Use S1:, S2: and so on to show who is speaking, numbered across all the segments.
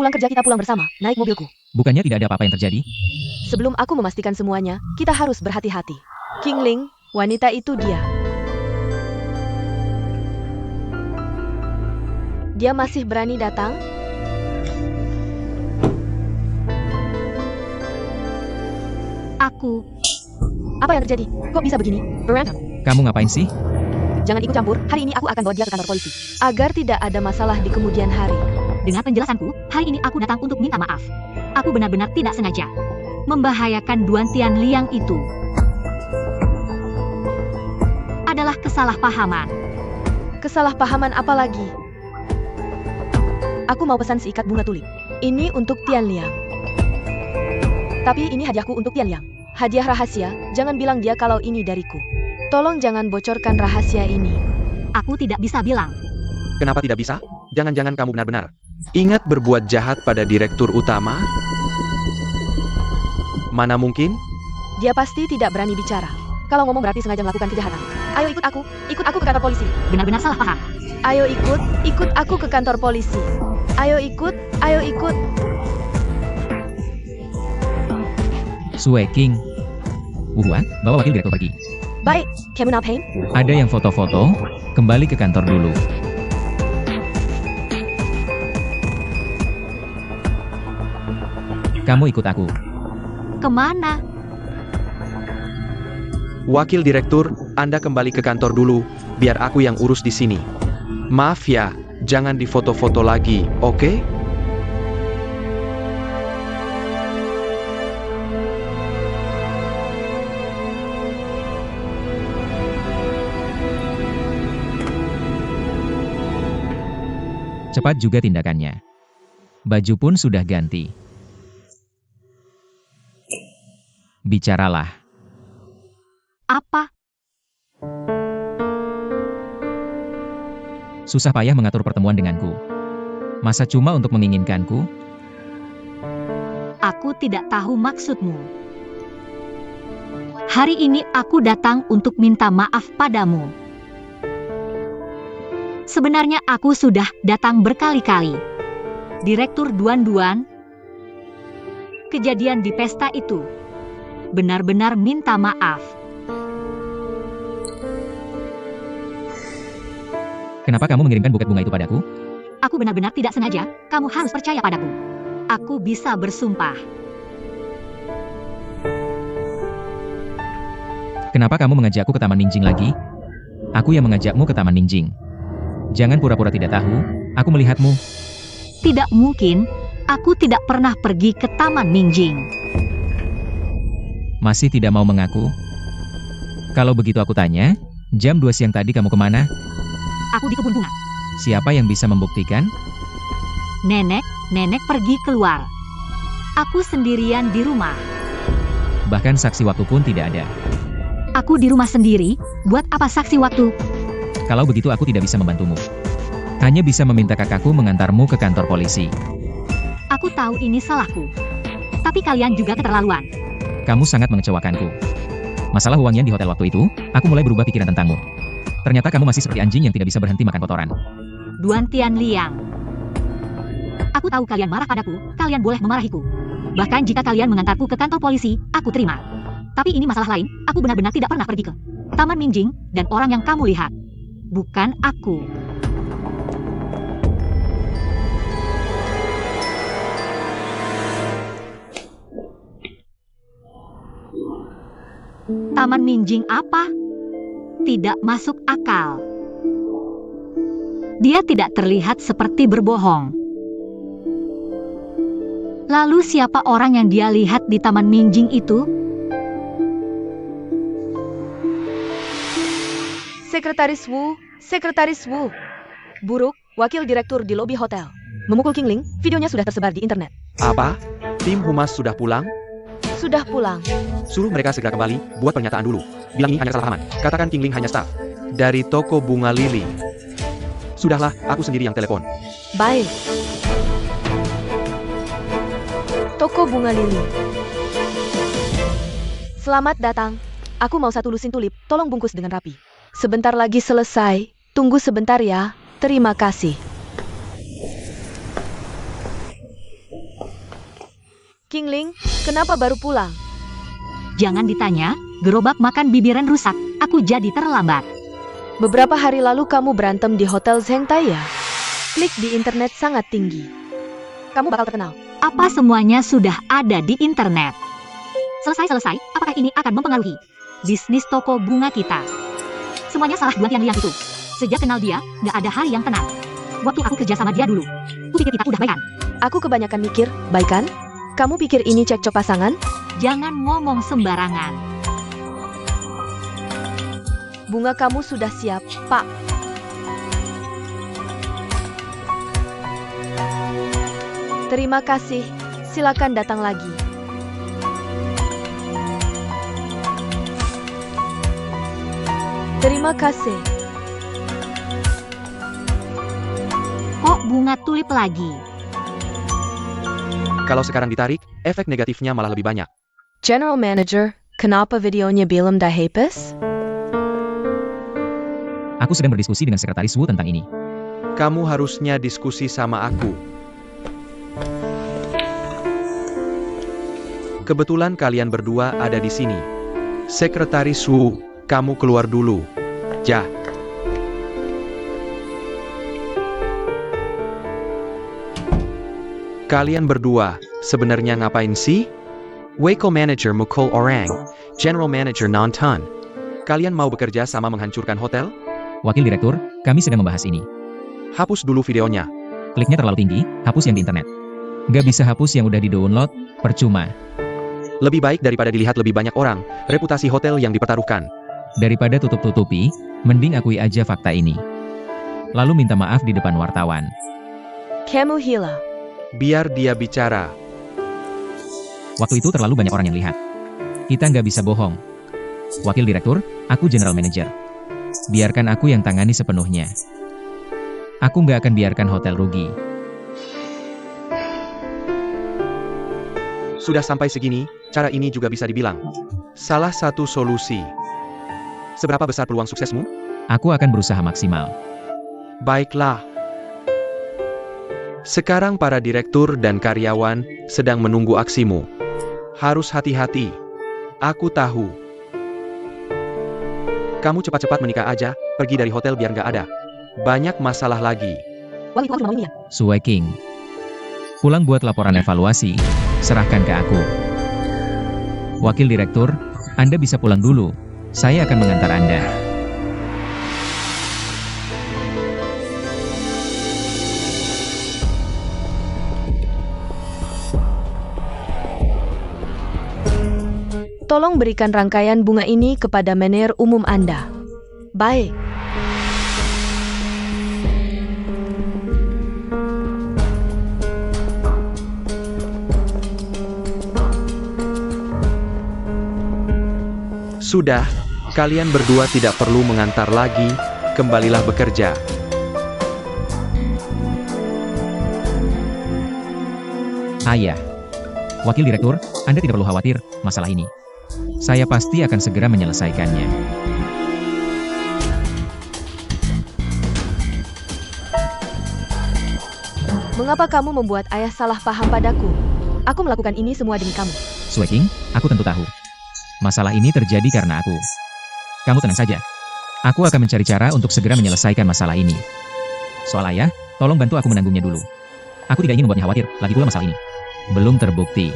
S1: Pulang kerja kita pulang bersama, naik mobilku.
S2: Bukannya tidak ada apa-apa yang terjadi?
S1: Sebelum aku memastikan semuanya, kita harus berhati-hati. Qingling, wanita itu dia. Dia masih berani datang? Apa yang terjadi? Kok bisa begini? Berantem.
S2: Kamu ngapain sih?
S1: Jangan ikut campur, hari ini aku akan bawa dia ke kantor polisi. Agar tidak ada masalah di kemudian hari.
S3: Dengan penjelasanku, hari ini aku datang untuk minta maaf. Aku benar-benar tidak sengaja membahayakan Duan Tianliang itu. Adalah kesalahpahaman.
S1: Kesalahpahaman apa lagi? Aku mau pesan seikat bunga tulip. Ini untuk Tianliang. Tapi ini hadiahku untuk Tianliang. Hadiah rahasia, jangan bilang dia kalau ini dariku. Tolong jangan bocorkan rahasia ini.
S3: Aku tidak bisa bilang.
S4: Kenapa tidak bisa? Jangan-jangan kamu benar-benar ingat berbuat jahat pada direktur utama? Mana mungkin?
S1: Dia pasti tidak berani bicara. Kalau ngomong berarti sengaja melakukan kejahatan. Ayo ikut aku ke kantor polisi.
S3: Benar-benar salah paham.
S1: Ayo ikut aku ke kantor polisi. Ayo ikut.
S2: Sue King. Wuhuan, bawa wakil direktur pergi.
S1: Baik, kamu ngapain?
S2: Ada yang foto-foto, kembali ke kantor dulu. Kamu ikut aku.
S3: Kemana?
S4: Wakil direktur, Anda kembali ke kantor dulu, biar aku yang urus di sini. Maaf ya, jangan difoto-foto lagi, oke?
S2: Cepat juga tindakannya. Baju pun sudah ganti. Bicaralah.
S3: Apa?
S2: Susah payah mengatur pertemuan denganku. Masa cuma untuk menginginkanku?
S3: Aku tidak tahu maksudmu. Hari ini aku datang untuk minta maaf padamu. Sebenarnya aku sudah datang berkali-kali. Direktur Duan, kejadian di pesta itu benar-benar minta maaf.
S2: Kenapa kamu mengirimkan buket bunga itu padaku?
S3: Aku benar-benar tidak sengaja, kamu harus percaya padaku. Aku bisa bersumpah.
S2: Kenapa kamu mengajakku ke Taman Ningjing lagi? Aku yang mengajakmu ke Taman Ningjing. Jangan pura-pura tidak tahu, aku melihatmu.
S3: Tidak mungkin, aku tidak pernah pergi ke Taman Ningjing.
S2: Masih tidak mau mengaku? Kalau begitu aku tanya, jam 2 siang tadi kamu kemana?
S3: Aku di kebun bunga.
S2: Siapa yang bisa membuktikan?
S3: Nenek pergi keluar. Aku sendirian di rumah.
S2: Bahkan saksi waktu pun tidak ada.
S3: Aku di rumah sendiri, buat apa saksi waktu?
S2: Kalau begitu aku tidak bisa membantumu. Hanya bisa meminta kakakku mengantarmu ke kantor polisi.
S3: Aku tahu ini salahku. Tapi kalian juga keterlaluan.
S2: Kamu sangat mengecewakanku. Masalah uangnya di hotel waktu itu, aku mulai berubah pikiran tentangmu. Ternyata kamu masih seperti anjing yang tidak bisa berhenti makan kotoran.
S3: Duan Tianliang. Aku tahu kalian marah padaku, kalian boleh memarahiku. Bahkan jika kalian mengantarku ke kantor polisi, aku terima. Tapi ini masalah lain, aku benar-benar tidak pernah pergi ke Taman Ningjing, dan orang yang kamu lihat bukan aku. Taman Ningjing apa? Tidak masuk akal. Dia tidak terlihat seperti berbohong. Lalu siapa orang yang dia lihat di Taman Ningjing itu?
S1: Sekretaris Wu. Buruk, wakil direktur di lobi hotel. Memukul Qingling, videonya sudah tersebar di internet.
S4: Apa? Tim humas sudah pulang?
S1: Sudah pulang.
S4: Suruh mereka segera kembali, buat pernyataan dulu. Bilang ini hanya kesalahpahaman. Katakan Qingling hanya staf dari toko bunga lili. Sudahlah, aku sendiri yang telepon.
S1: Baik. Toko bunga lili. Selamat datang. Aku mau 1 lusin tulip, tolong bungkus dengan rapi. Sebentar lagi selesai. Tunggu sebentar ya. Terima kasih. Qingling, kenapa baru pulang?
S3: Jangan ditanya, gerobak makan bibiran rusak. Aku jadi terlambat.
S1: Beberapa hari lalu kamu berantem di Hotel Zhengtai ya? Klik di internet sangat tinggi. Kamu bakal terkenal.
S3: Apa semuanya sudah ada di internet? Selesai, apakah ini akan mempengaruhi bisnis toko bunga kita? Semuanya salah dua Tian Liang itu. Sejak kenal dia, nggak ada hari yang tenang. Waktu aku kerja sama dia dulu, kupikir kita udah baikan.
S1: Aku kebanyakan mikir, baikan? Kamu pikir ini cekcok pasangan?
S3: Jangan ngomong sembarangan.
S1: Bunga kamu sudah siap, Pak. Terima kasih. Silakan datang lagi. Terima kasih.
S3: Kok bunga tulip lagi?
S4: Kalau sekarang ditarik, efek negatifnya malah lebih banyak.
S1: General Manager, kenapa videonya belum dihapus?
S2: Aku sedang berdiskusi dengan sekretaris Wu tentang ini.
S4: Kamu harusnya diskusi sama aku. Kebetulan kalian berdua ada di sini. Sekretaris Wu, kamu keluar dulu. Ja. Kalian berdua, sebenarnya ngapain sih? Waco Manager mukul orang, General Manager nonton. Kalian mau bekerja sama menghancurkan hotel?
S2: Wakil Direktur, kami sedang membahas ini.
S4: Hapus dulu videonya.
S2: Kliknya terlalu tinggi, hapus yang di internet. Nggak bisa hapus yang udah di-download, percuma.
S4: Lebih baik daripada dilihat lebih banyak orang, reputasi hotel yang dipertaruhkan.
S2: Daripada tutup-tutupi, mending akui aja fakta ini. Lalu minta maaf di depan wartawan.
S1: Kamu gila.
S4: Biar dia bicara.
S2: Waktu itu terlalu banyak orang yang lihat. Kita nggak bisa bohong. Wakil Direktur, aku General Manager. Biarkan aku yang tangani sepenuhnya. Aku nggak akan biarkan hotel rugi.
S4: Sudah sampai segini, cara ini juga bisa dibilang salah satu solusi. Seberapa besar peluang suksesmu?
S2: Aku akan berusaha maksimal.
S4: Baiklah. Sekarang para direktur dan karyawan sedang menunggu aksimu. Harus hati-hati. Aku tahu. Kamu cepat-cepat menikah aja, pergi dari hotel biar nggak ada banyak masalah lagi.
S3: Wah, itu mau ini ya?
S2: Sue King. Pulang buat laporan evaluasi, serahkan ke aku. Wakil Direktur, Anda bisa pulang dulu. Saya akan mengantar Anda.
S1: Tolong berikan rangkaian bunga ini kepada manajer umum Anda. Baik.
S4: Sudah, kalian berdua tidak perlu mengantar lagi, kembalilah bekerja.
S2: Ayah. Wakil Direktur, Anda tidak perlu khawatir masalah ini. Saya pasti akan segera menyelesaikannya.
S1: Mengapa kamu membuat ayah salah paham padaku? Aku melakukan ini semua demi kamu.
S2: Sue King, aku tentu tahu. Masalah ini terjadi karena aku. Kamu tenang saja. Aku akan mencari cara untuk segera menyelesaikan masalah ini. Soal ayah, tolong bantu aku menanggungnya dulu. Aku tidak ingin membuatnya khawatir, lagi pula masalah ini belum terbukti.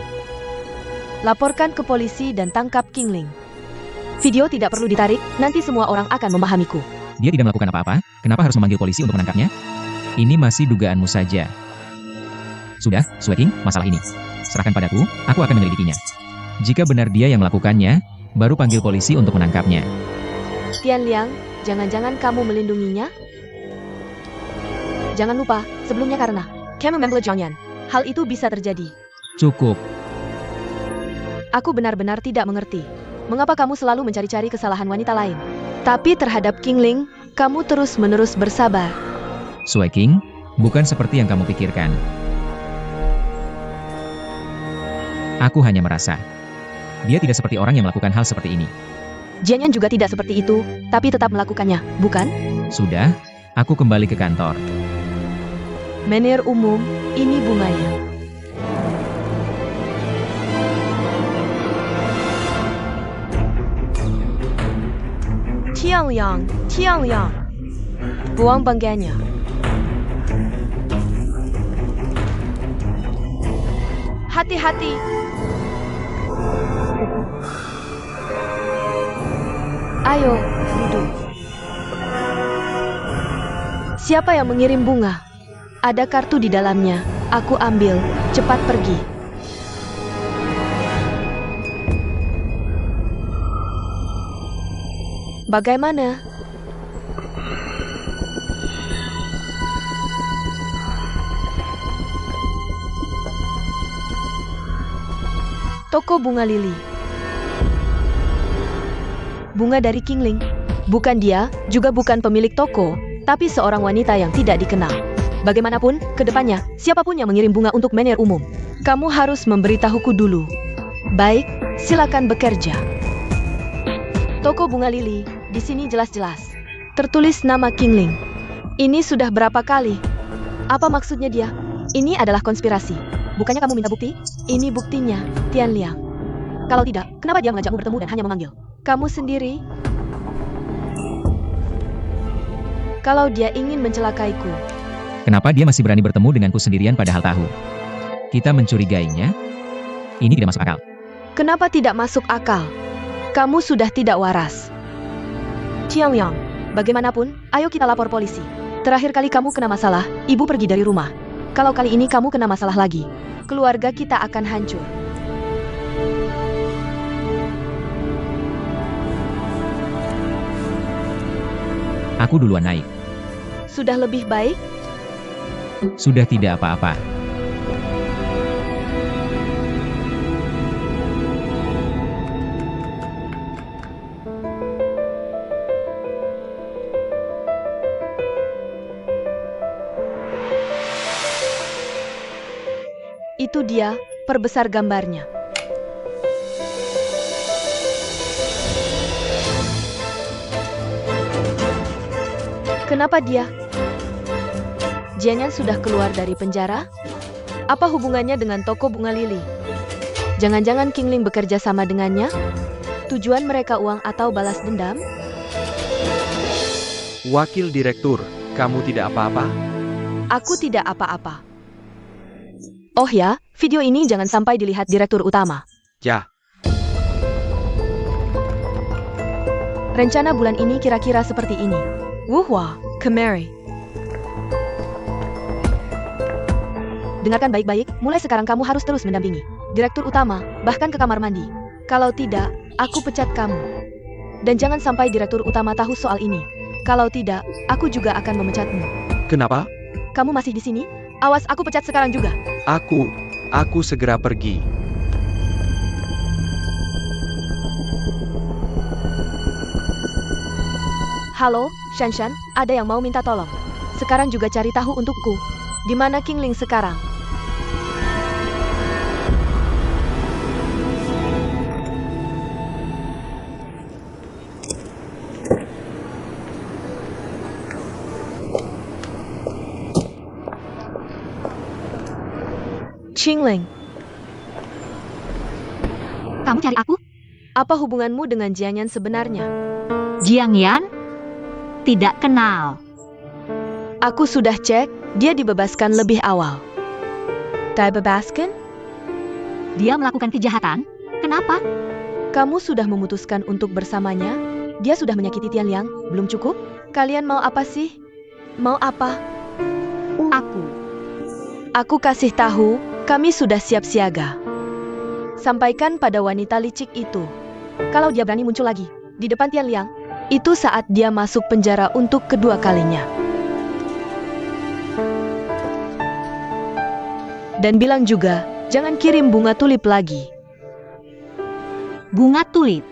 S1: Laporkan ke polisi dan tangkap Qingling. Video tidak perlu ditarik, nanti semua orang akan memahamiku.
S2: Dia tidak melakukan apa-apa, kenapa harus memanggil polisi untuk menangkapnya? Ini masih dugaanmu saja. Sudah, Sue King, masalah ini serahkan padaku, aku akan menyelidikinya. Jika benar dia yang melakukannya, baru panggil polisi untuk menangkapnya.
S1: Tian Liang, jangan-jangan kamu melindunginya? Jangan lupa, sebelumnya karena kamu membela Zhangyan, hal itu bisa terjadi.
S2: Cukup.
S1: Aku benar-benar tidak mengerti. Mengapa kamu selalu mencari-cari kesalahan wanita lain? Tapi terhadap Qingling, kamu terus-menerus bersabar.
S2: Sue King, bukan seperti yang kamu pikirkan. Aku hanya merasa dia tidak seperti orang yang melakukan hal seperti ini.
S1: Zhangyan juga tidak seperti itu, tapi tetap melakukannya, bukan?
S2: Sudah, aku kembali ke kantor.
S1: Manajer umum, ini bunganya. Tiangliang, Tiangliang. Buang bangkainya. Hati-hati. Ayo, duduk. Siapa yang mengirim bunga? Ada kartu di dalamnya. Aku ambil. Cepat pergi. Bagaimana? Toko bunga lili. Bunga dari Qingling. Bukan dia, juga bukan pemilik toko, tapi seorang wanita yang tidak dikenal. Bagaimanapun, kedepannya, siapapun yang mengirim bunga untuk menir umum, kamu harus memberitahuku dulu. Baik, silakan bekerja. Toko bunga lili, di sini jelas-jelas tertulis nama Qingling. Ini sudah berapa kali? Apa maksudnya dia? Ini adalah konspirasi. Bukannya kamu minta bukti? Ini buktinya, Tianliang. Kalau tidak, kenapa dia mengajakmu bertemu dan hanya memanggil kamu sendiri? Kalau dia ingin mencelakaiku,
S2: Kenapa dia masih berani bertemu denganku sendirian padahal tahu kita mencurigainya? Ini tidak masuk akal.
S1: kenapa tidak masuk akal? Kamu sudah tidak waras. Tianliang, bagaimanapun, ayo kita lapor polisi. Terakhir kali kamu kena masalah, ibu pergi dari rumah. Kalau kali ini kamu kena masalah lagi, keluarga kita akan hancur.
S2: Aku duluan naik.
S1: Sudah lebih baik?
S2: Sudah tidak apa-apa.
S1: Itu dia, perbesar gambarnya. Kenapa dia? Jianyan sudah keluar dari penjara? Apa hubungannya dengan toko bunga lili? Jangan-jangan Qingling bekerja sama dengannya? Tujuan mereka uang atau balas dendam?
S4: Wakil Direktur, kamu tidak apa-apa?
S1: Aku tidak apa-apa. Oh ya, video ini jangan sampai dilihat Direktur Utama.
S4: Ya,
S1: Rencana bulan ini kira-kira seperti ini. Wuhwa, Kemari. Dengarkan baik-baik, mulai sekarang kamu harus terus mendampingi Direktur Utama, bahkan ke kamar mandi. Kalau tidak, aku pecat kamu. Dan jangan sampai Direktur Utama tahu soal ini. Kalau tidak, aku juga akan memecatmu.
S4: kenapa?
S1: Kamu masih di sini? Awas, aku pecat sekarang juga.
S4: Aku segera pergi.
S1: Halo, Shanshan, ada yang mau minta tolong. Sekarang juga cari tahu untukku. Di mana Qingling sekarang? Qingling,
S3: Kamu cari aku?
S1: apa hubunganmu dengan Jianyan sebenarnya?
S3: Jiang Yan? Tidak kenal.
S1: Aku sudah cek, dia dibebaskan lebih awal. Dibebaskan?
S3: Dia melakukan kejahatan? Kenapa?
S1: Kamu sudah memutuskan untuk bersamanya? Dia sudah menyakiti Tianliang, belum cukup? Kalian mau apa sih? Mau apa? Aku kasih tahu, kami sudah siap siaga. Sampaikan pada wanita licik itu. Kalau dia berani muncul lagi, di depan Tianliang, itu saat dia masuk penjara untuk kedua kalinya. Dan bilang juga, jangan kirim bunga tulip lagi.
S3: Bunga tulip.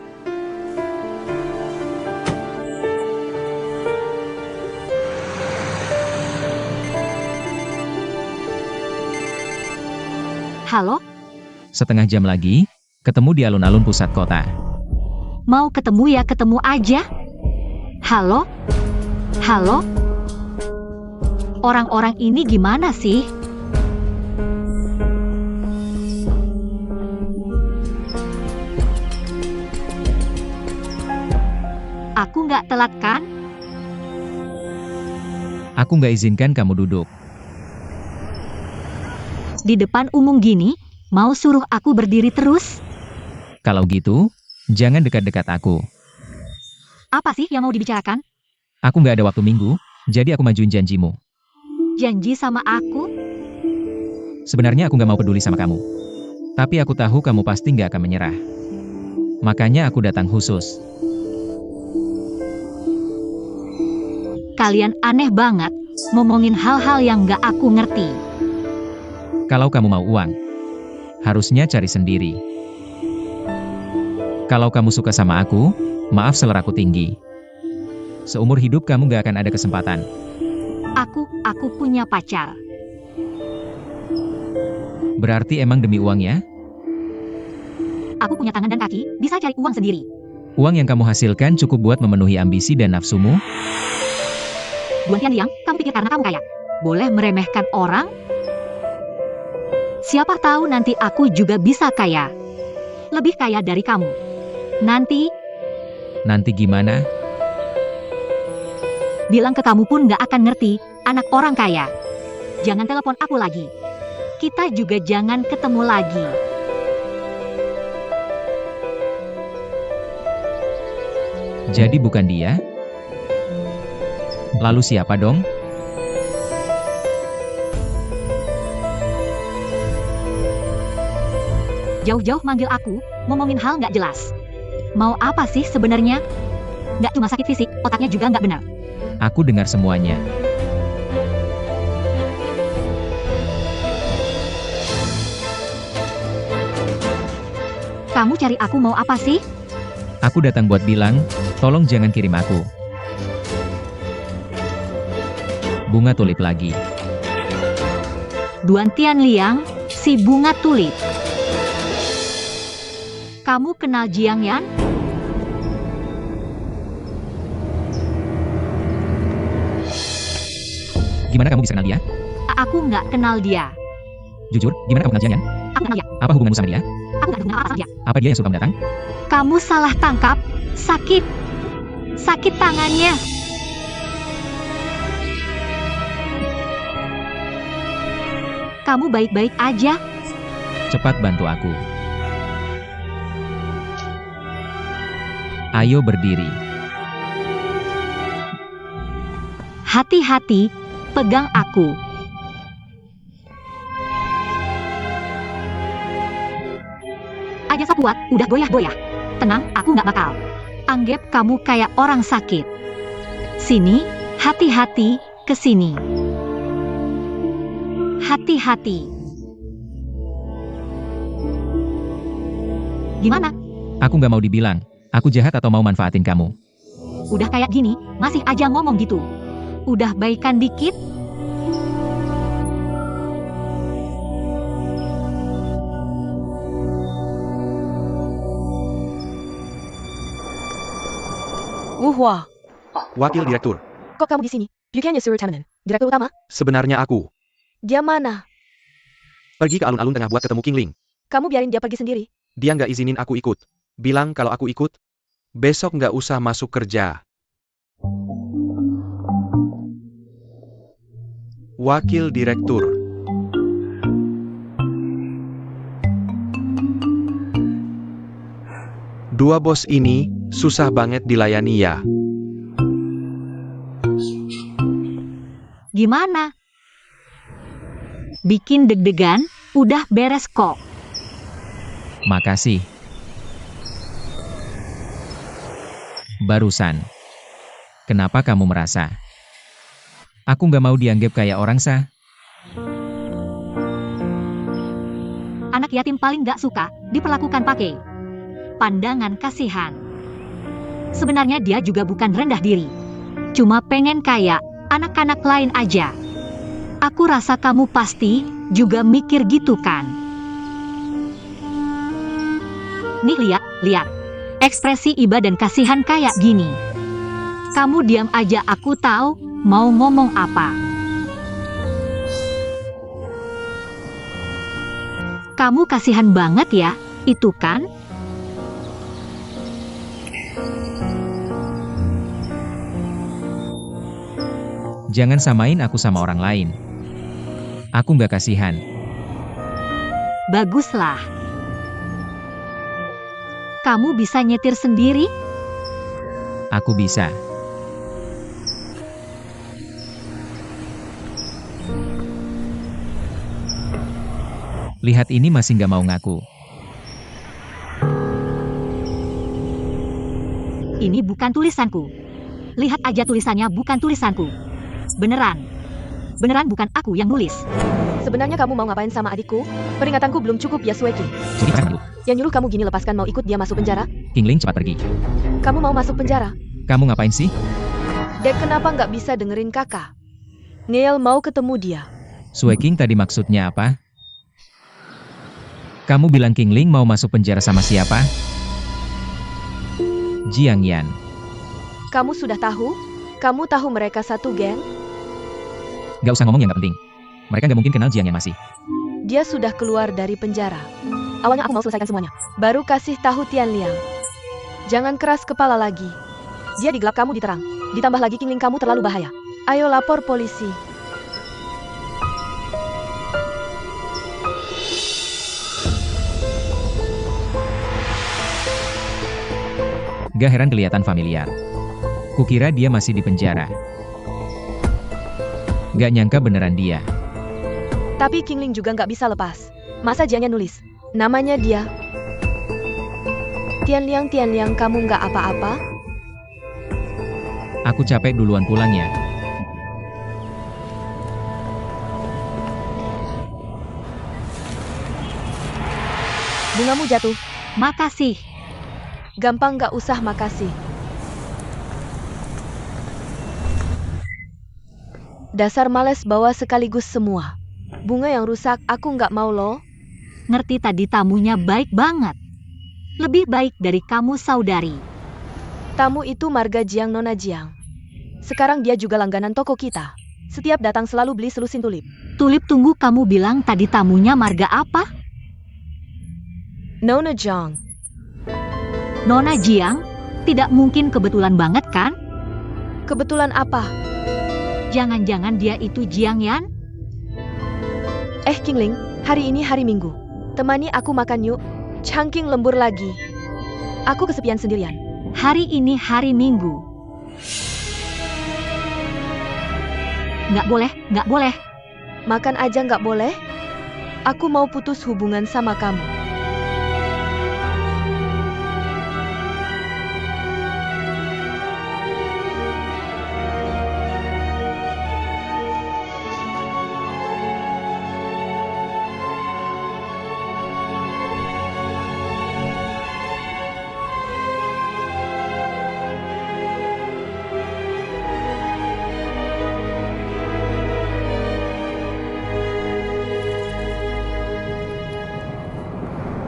S3: Halo,
S2: Setengah jam lagi, ketemu di alun-alun pusat kota.
S3: mau ketemu ya ketemu aja. Halo? Halo? Orang-orang ini gimana sih? Aku nggak telat kan?
S2: Aku nggak izinkan kamu duduk.
S3: Di depan umum gini, mau suruh aku berdiri terus?
S2: Kalau gitu, jangan dekat-dekat aku.
S3: Apa sih yang mau dibicarakan?
S2: Aku nggak ada waktu minggu, jadi aku majuin janjimu.
S3: Janji sama aku?
S2: Sebenarnya aku nggak mau peduli sama kamu. Tapi aku tahu kamu pasti nggak akan menyerah. Makanya aku datang khusus.
S3: Kalian aneh banget, ngomongin hal-hal yang nggak aku ngerti.
S2: Kalau kamu mau uang, harusnya cari sendiri. Kalau kamu suka sama aku, maaf seleraku tinggi. Seumur hidup kamu nggak akan ada kesempatan.
S3: Aku punya pacar.
S2: Berarti emang demi uang ya?
S3: Aku punya tangan dan kaki, bisa cari uang sendiri.
S2: Uang yang kamu hasilkan cukup buat memenuhi ambisi dan nafsumu?
S3: Duan Tianliang, kamu pikir karena kamu kaya, boleh meremehkan orang? Siapa tahu nanti aku juga bisa kaya. Lebih kaya dari kamu. Nanti,
S2: Nanti gimana?
S3: bilang ke kamu pun nggak akan ngerti, anak orang kaya. Jangan telepon aku lagi. Kita juga jangan ketemu lagi.
S2: Jadi bukan dia? Lalu siapa dong?
S3: Jauh-jauh manggil aku, ngomongin hal nggak jelas. Mau apa sih sebenarnya? Nggak cuma sakit fisik, otaknya juga nggak benar.
S2: Aku dengar semuanya.
S3: Kamu cari aku mau apa sih?
S2: Aku datang buat bilang, tolong jangan kirim aku bunga tulip lagi.
S3: Duan Tianliang, si bunga tulip. Kamu kenal Jiang Yan?
S2: Gimana kamu bisa kenal dia?
S3: Aku nggak kenal dia.
S2: Jujur, gimana kamu kenal Jiang Yan?
S3: Aku kenal dia.
S2: Apa hubunganmu sama dia?
S3: Aku nggak ada hubungan apa-apa sama dia.
S2: Apa dia yang suka kamu datang?
S3: Kamu salah tangkap. Sakit. Sakit tangannya. Kamu baik-baik aja?
S2: Cepat bantu aku. Ayo berdiri.
S3: Hati-hati, pegang aku. Aja sok kuat, udah goyah-goyah. Tenang, aku nggak bakal. Anggap kamu kayak orang sakit. Sini, hati-hati, ke sini. Hati-hati. Gimana?
S2: Aku nggak mau dibilang, aku jahat atau mau manfaatin kamu.
S3: Udah kayak gini, masih aja ngomong gitu. Udah baikan dikit?
S1: Wah,
S4: Wakil Direktur,
S1: kok kamu di sini? Bukannya Sir Tananan, direktur utama?
S4: sebenarnya aku
S1: Dia mana?
S4: pergi ke alun-alun tengah buat ketemu King Ling.
S1: Kamu biarin dia pergi sendiri.
S4: Dia nggak izinin aku ikut. Bilang kalau aku ikut, besok nggak usah masuk kerja. Wakil Direktur. Dua bos ini susah banget dilayani ya.
S3: Gimana? Bikin deg-degan, udah beres kok.
S2: Makasih. Barusan. Kenapa kamu merasa? Aku nggak mau dianggap kayak orang sah.
S3: Anak yatim paling gak suka diperlakukan pakai pandangan kasihan. Sebenarnya dia juga bukan rendah diri. Cuma pengen kayak anak-anak lain aja. Aku rasa kamu pasti juga mikir gitu kan. Nih lihat. Ekspresi iba dan kasihan kayak gini. Kamu diam aja, aku tahu mau ngomong apa. Kamu kasihan banget ya, itu kan?
S2: Jangan samain aku sama orang lain. Aku nggak kasihan.
S3: Baguslah. Kamu bisa nyetir sendiri?
S2: Aku bisa. Lihat ini masih nggak mau ngaku.
S3: Ini bukan tulisanku. Lihat aja tulisannya bukan tulisanku. Beneran. Beneran bukan aku yang nulis.
S1: Sebenarnya kamu mau ngapain sama adikku? Peringatanku belum cukup ya, Sueki.
S2: Jadi lepaskan dulu.
S1: Yang nyuruh kamu gini lepaskan mau ikut dia masuk penjara?
S2: Kingling cepat pergi.
S1: Kamu mau masuk penjara?
S2: Kamu ngapain sih?
S1: Dek, kenapa nggak bisa dengerin kakak? Neil mau ketemu dia.
S2: Sueking tadi maksudnya apa? Kamu bilang Kingling mau masuk penjara sama siapa? Jiang Yan.
S1: Kamu sudah tahu? Kamu tahu mereka satu geng?
S2: Gak usah ngomong yang gak penting. Mereka gak mungkin kenal Jiang Yan masih.
S1: Dia sudah keluar dari penjara. Awalnya aku mau selesaikan semuanya. Baru kasih tahu Tian Liang. Jangan keras kepala lagi. Dia digelap, kamu diterang. Ditambah lagi Kingling, kamu terlalu bahaya. Ayo lapor polisi.
S2: Gak heran kelihatan familiar. Kukira dia masih di penjara. Gak nyangka beneran dia.
S1: Tapi Kingling juga nggak bisa lepas. Masa Jiangnya nulis namanya dia? Tian Liang, kamu nggak apa-apa?
S2: Aku capek, duluan pulang ya.
S1: Bungamu jatuh.
S3: Makasih.
S1: Gampang, nggak usah makasih. Dasar males bawa sekaligus semua. Bunga yang rusak aku nggak mau loh.
S3: Ngerti tadi tamunya baik banget. Lebih baik dari kamu, saudari.
S1: Tamu itu marga Jiang, Nona Jiang. Sekarang dia juga langganan toko kita. Setiap datang selalu beli selusin tulip.
S3: Tulip, tunggu, kamu bilang tadi tamunya marga apa?
S1: Nona Jiang.
S3: Nona Jiang? Tidak mungkin kebetulan banget kan?
S1: Kebetulan apa?
S3: Jangan-jangan dia itu Jiang Yan?
S1: Kingling, hari ini hari Minggu. Temani aku makan yuk. Cangking lembur lagi. Aku kesepian sendirian.
S3: Hari ini hari Minggu. Nggak boleh, nggak boleh.
S1: Makan aja nggak boleh? Aku mau putus hubungan sama kamu.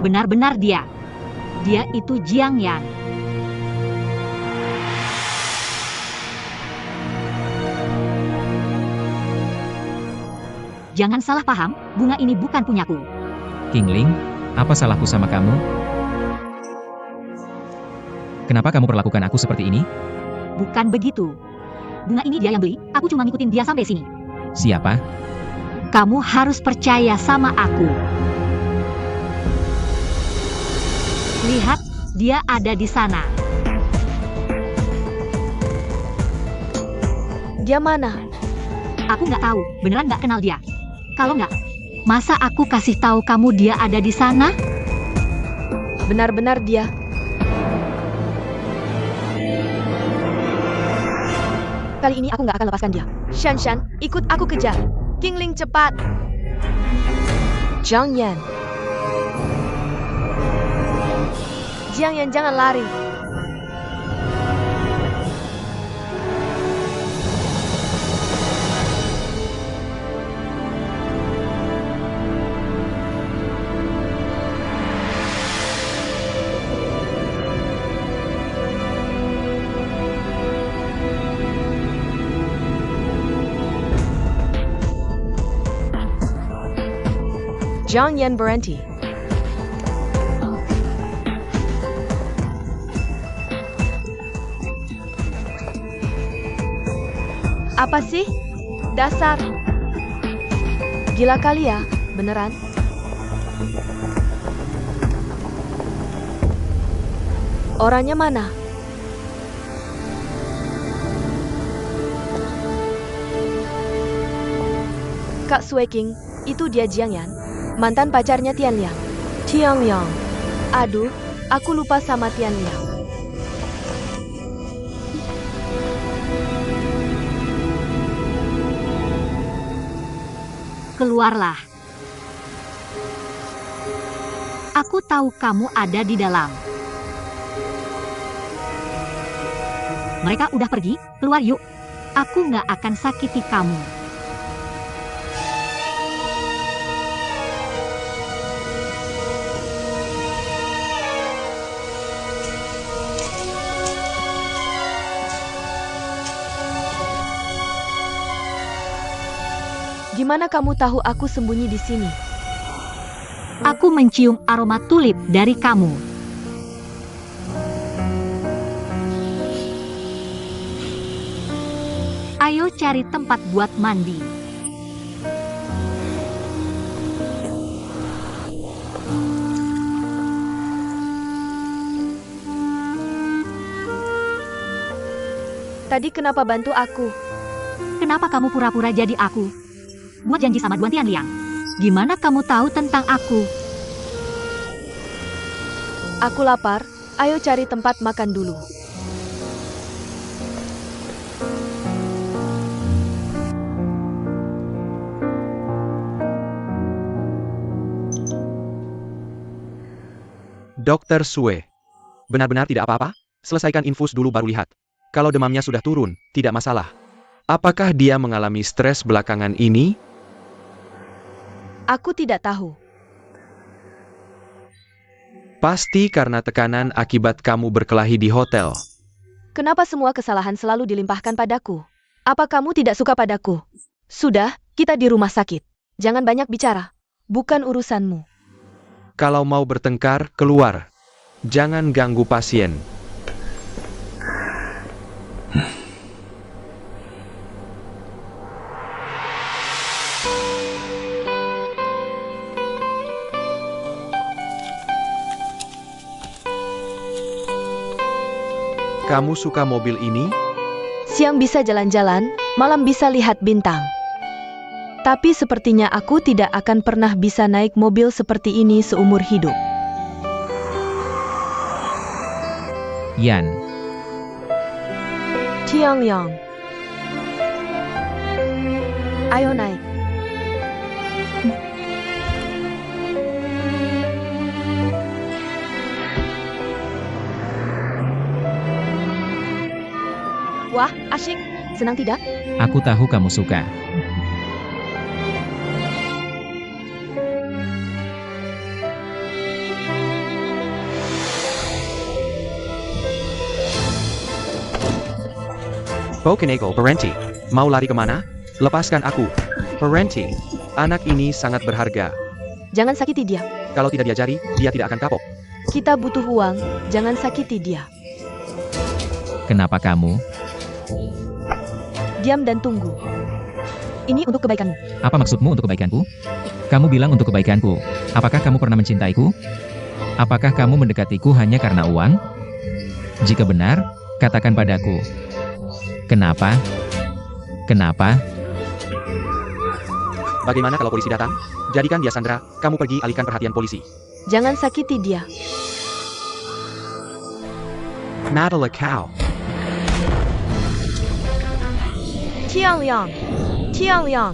S3: Benar-benar dia. Dia itu Jiang Yan. Jangan salah paham, bunga ini bukan punyaku.
S2: Kingling, apa salahku sama kamu? Kenapa kamu perlakukan aku seperti ini?
S3: Bukan begitu. Bunga ini dia yang beli, aku cuma ngikutin dia sampai sini.
S2: Siapa?
S3: Kamu harus percaya sama aku. Lihat, dia ada di sana.
S1: Dia mana?
S3: Aku nggak tahu, beneran nggak kenal dia. Kalau nggak, masa aku kasih tahu kamu dia ada di sana?
S1: Benar-benar dia. Kali ini aku nggak akan lepaskan dia. Shan, ikut aku kejar. Kingling, cepat. Jiang Yan. Jiang Yan, jangan lari. Jiang Yan berhenti. Apa sih? Dasar. Gila kali ya, beneran. Orangnya mana? Kak Sueking, itu dia Jiang Yan, mantan pacarnya Tian Liang. Tian Liang. Aduh, aku lupa sama Tian Liang.
S3: Keluarlah. Aku tahu kamu ada di dalam. Mereka udah pergi, keluar yuk. Aku nggak akan sakiti kamu.
S1: Gimana kamu tahu aku sembunyi di sini?
S3: Aku mencium aroma tulip dari kamu. Ayo cari tempat buat mandi.
S1: Tadi kenapa bantu aku?
S3: Kenapa kamu pura-pura jadi aku? Buat janji sama Duan Tian Liang. Gimana kamu tahu tentang aku?
S1: Aku lapar, ayo cari tempat makan dulu.
S4: Dokter Sue. Benar-benar tidak apa-apa? Selesaikan infus dulu baru lihat. Kalau demamnya sudah turun, tidak masalah. Apakah dia mengalami stres belakangan ini?
S1: Aku tidak tahu.
S4: Pasti karena tekanan akibat kamu berkelahi di hotel.
S1: Kenapa semua kesalahan selalu dilimpahkan padaku? Apa kamu tidak suka padaku? Sudah, kita di rumah sakit. Jangan banyak bicara. Bukan urusanmu.
S4: Kalau mau bertengkar, keluar. Jangan ganggu pasien. Kamu suka mobil ini?
S1: Siang bisa jalan-jalan, malam bisa lihat bintang. Tapi sepertinya aku tidak akan pernah bisa naik mobil seperti ini seumur hidup.
S2: Yan,
S1: Tian Liang. Ayo naik. Wah, asyik. Senang tidak?
S2: aku tahu kamu suka.
S4: Bokenego, berhenti. Mau lari kemana? Lepaskan aku. Berhenti. Anak ini sangat berharga.
S1: Jangan sakiti dia.
S4: Kalau tidak diajari, dia tidak akan kapok.
S1: Kita butuh uang, jangan sakiti dia.
S2: Kenapa kamu?
S1: Diam dan tunggu. Ini untuk kebaikanmu.
S2: Apa maksudmu untuk kebaikanku? Kamu bilang untuk kebaikanku. Apakah kamu pernah mencintaiku? Apakah kamu mendekatiku hanya karena uang? Jika benar, katakan padaku. Kenapa? Kenapa?
S4: Bagaimana kalau polisi datang? Jadikan dia Sandra, kamu pergi alihkan perhatian polisi.
S1: Jangan sakiti dia.
S4: Natalie Cow.
S1: Tian Liang. Tian Liang.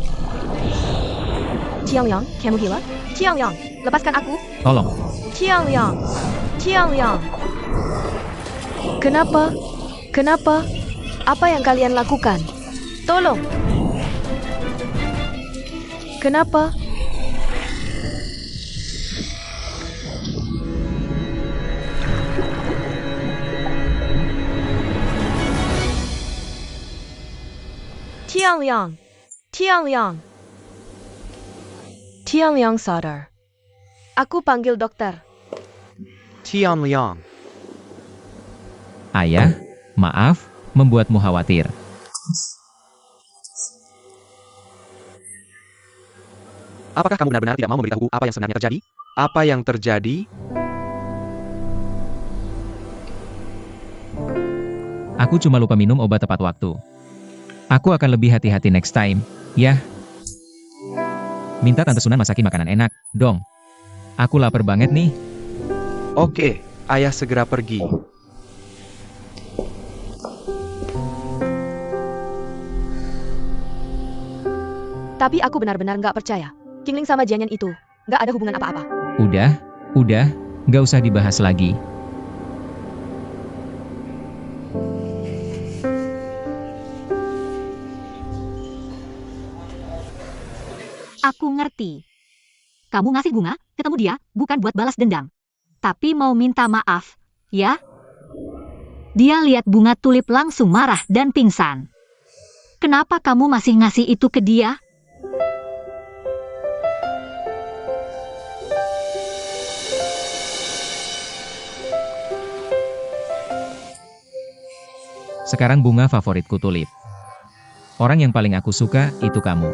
S1: Tian Liang, kamu gila? Tian Liang, lepaskan aku.
S2: Tolong.
S1: Tian Liang. Tian Liang. Kenapa? Kenapa? Apa yang kalian lakukan? Tolong. Kenapa? Tian Liang. Tian Liang. Tian Liang sadar. Aku panggil dokter.
S4: Tian Liang.
S2: Ayah, maaf, membuatmu khawatir.
S4: Apakah kamu benar-benar tidak mau memberitahu apa yang sebenarnya terjadi? Apa yang terjadi?
S2: Aku cuma lupa minum obat tepat waktu. Aku akan lebih hati-hati next time, ya. Minta Tante Sunan masakin makanan enak, dong. Aku lapar banget nih.
S4: Oke, ayah segera pergi.
S1: Tapi aku benar-benar nggak percaya. Qingling sama Jianyan itu nggak ada hubungan apa-apa.
S2: Udah, nggak usah dibahas lagi.
S3: Aku ngerti. Kamu ngasih bunga, ketemu dia, bukan buat balas dendam. Tapi mau minta maaf, ya? Dia lihat bunga tulip langsung marah dan pingsan. Kenapa kamu masih ngasih itu ke dia?
S2: Sekarang bunga favoritku tulip. Orang yang paling aku suka itu kamu.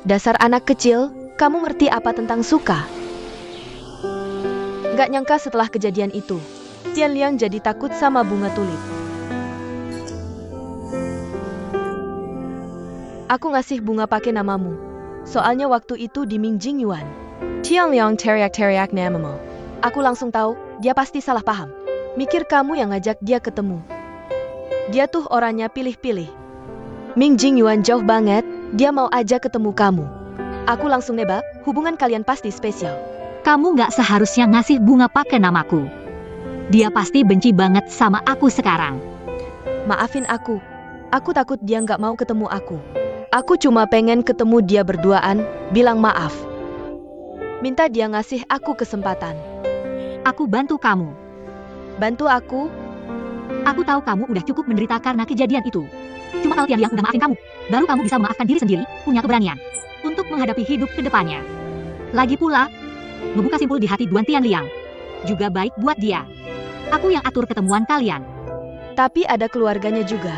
S1: Dasar anak kecil, kamu ngerti apa tentang suka? Nggak nyangka setelah kejadian itu, Tian Liang jadi takut sama bunga tulip. Aku ngasih bunga pakai namamu. Soalnya waktu itu di Mingjing Yuan. Tian Liang teriak-teriak namamu. Aku langsung tahu, dia pasti salah paham. Mikir kamu yang ngajak dia ketemu. Dia tuh orangnya pilih-pilih. Mingjing Yuan jauh banget, dia mau aja ketemu kamu. Aku langsung nebak, hubungan kalian pasti spesial.
S3: Kamu nggak seharusnya ngasih bunga pakai namaku. Dia pasti benci banget sama aku sekarang.
S1: Maafin aku. Aku takut dia nggak mau ketemu aku. Aku cuma pengen ketemu dia berduaan, bilang maaf. Minta dia ngasih aku kesempatan.
S3: Aku bantu kamu.
S1: Bantu aku?
S3: Aku tahu kamu udah cukup menderita karena kejadian itu. Cuma kalau Tian Liang udah maafin kamu, baru kamu bisa memaafkan diri sendiri, punya keberanian untuk menghadapi hidup ke depannya. Lagi pula, membuka simpul di hati Duan Tian Liang juga baik buat dia. Aku yang atur ketemuan kalian.
S1: Tapi ada keluarganya juga.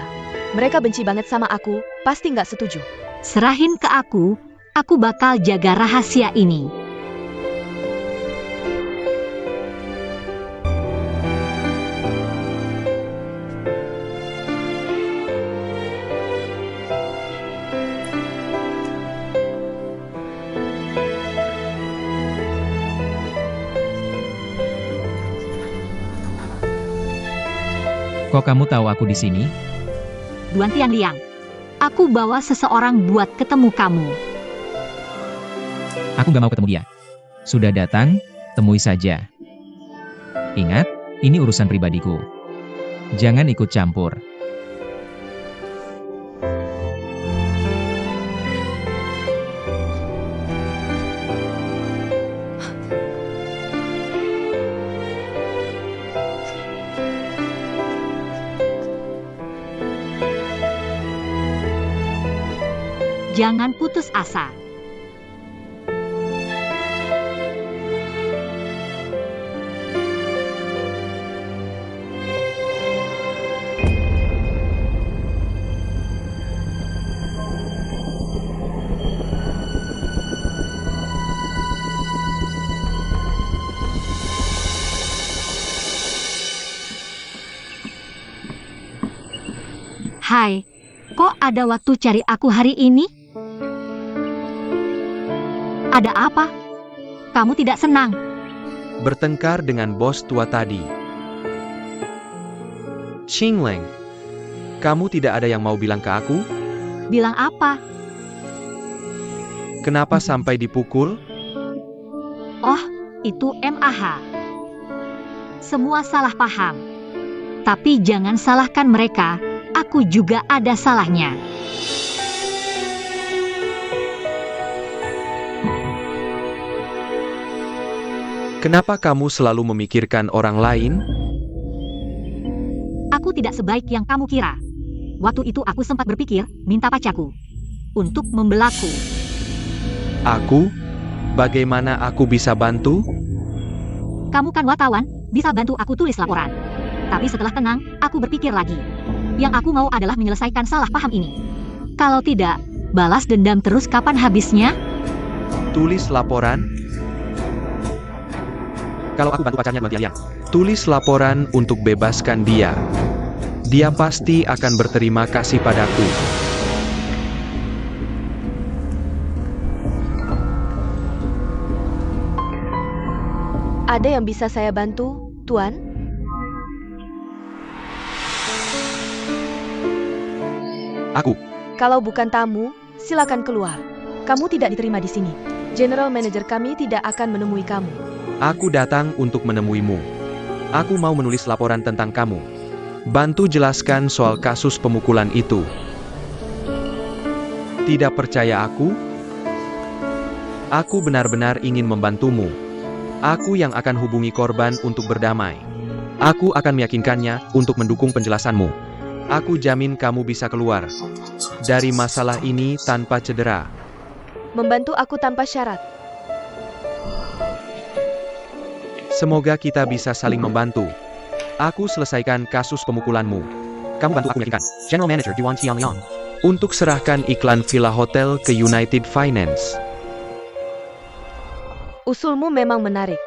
S1: Mereka benci banget sama aku, pasti nggak setuju.
S3: Serahin ke aku bakal jaga rahasia ini.
S2: Kok kamu tahu aku di sini?
S3: Duan Tian Liang, aku bawa seseorang buat ketemu kamu.
S2: Aku nggak mau ketemu dia. Sudah datang, temui saja. Ingat, ini urusan pribadiku. Jangan ikut campur.
S3: Jangan putus asa. Hai, kok ada waktu cari aku hari ini? Ada apa? Kamu tidak senang?
S4: Bertengkar dengan bos tua tadi. Qingling, kamu tidak ada yang mau bilang ke aku?
S3: Bilang apa?
S4: Kenapa sampai dipukul?
S3: Oh, itu MAH. Semua salah paham. Tapi jangan salahkan mereka, aku juga ada salahnya.
S4: Kenapa kamu selalu memikirkan orang lain?
S3: Aku tidak sebaik yang kamu kira. Waktu itu aku sempat berpikir, minta pacarku untuk membelaku.
S4: Aku? Bagaimana aku bisa bantu?
S3: Kamu kan wartawan, bisa bantu aku tulis laporan. Tapi setelah tenang, aku berpikir lagi. Yang aku mau adalah menyelesaikan salah paham ini. Kalau tidak, balas dendam terus kapan habisnya?
S4: Tulis laporan. Kalau aku bantu pacarnya Tuan Tian Liang. Tulis laporan untuk bebaskan dia. Dia pasti akan berterima kasih padaku.
S1: Ada yang bisa saya bantu, Tuan?
S4: Aku.
S1: Kalau bukan tamu, silakan keluar. Kamu tidak diterima di sini. General Manager kami tidak akan menemui kamu.
S4: Aku datang untuk menemuimu. Aku mau menulis laporan tentang kamu. Bantu jelaskan soal kasus pemukulan itu. Tidak percaya aku? Aku benar-benar ingin membantumu. Aku yang akan hubungi korban untuk berdamai. Aku akan meyakinkannya untuk mendukung penjelasanmu. Aku jamin kamu bisa keluar dari masalah ini tanpa cedera.
S1: Membantu aku tanpa syarat.
S4: Semoga kita bisa saling membantu. Aku selesaikan kasus pemukulanmu. Kamu bantu aku meyakinkan General Manager Duan Xiangliang untuk serahkan iklan villa hotel ke United Finance.
S1: Usulmu memang menarik.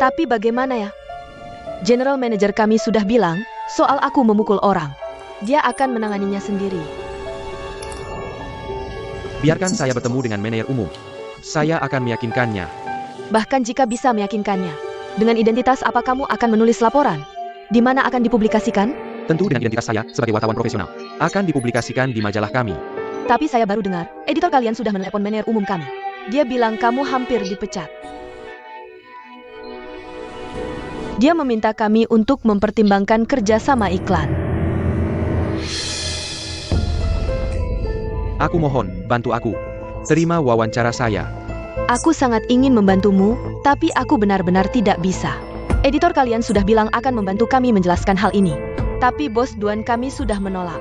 S1: Tapi bagaimana ya? General Manager kami sudah bilang soal aku memukul orang. Dia akan menanganinya sendiri.
S4: Biarkan saya bertemu dengan manajer umum. Saya akan meyakinkannya.
S1: Bahkan jika bisa meyakinkannya. Dengan identitas apa kamu akan menulis laporan? Di mana akan dipublikasikan?
S4: Tentu dengan identitas saya sebagai wartawan profesional. Akan dipublikasikan di majalah kami.
S1: Tapi saya baru dengar, editor kalian sudah menelepon manajer umum kami. Dia bilang kamu hampir dipecat. Dia meminta kami untuk mempertimbangkan kerjasama iklan.
S4: Aku mohon, bantu aku. Terima wawancara saya.
S1: Aku sangat ingin membantumu, tapi aku benar-benar tidak bisa. Editor kalian sudah bilang akan membantu kami menjelaskan hal ini. Tapi bos Duan kami sudah menolak.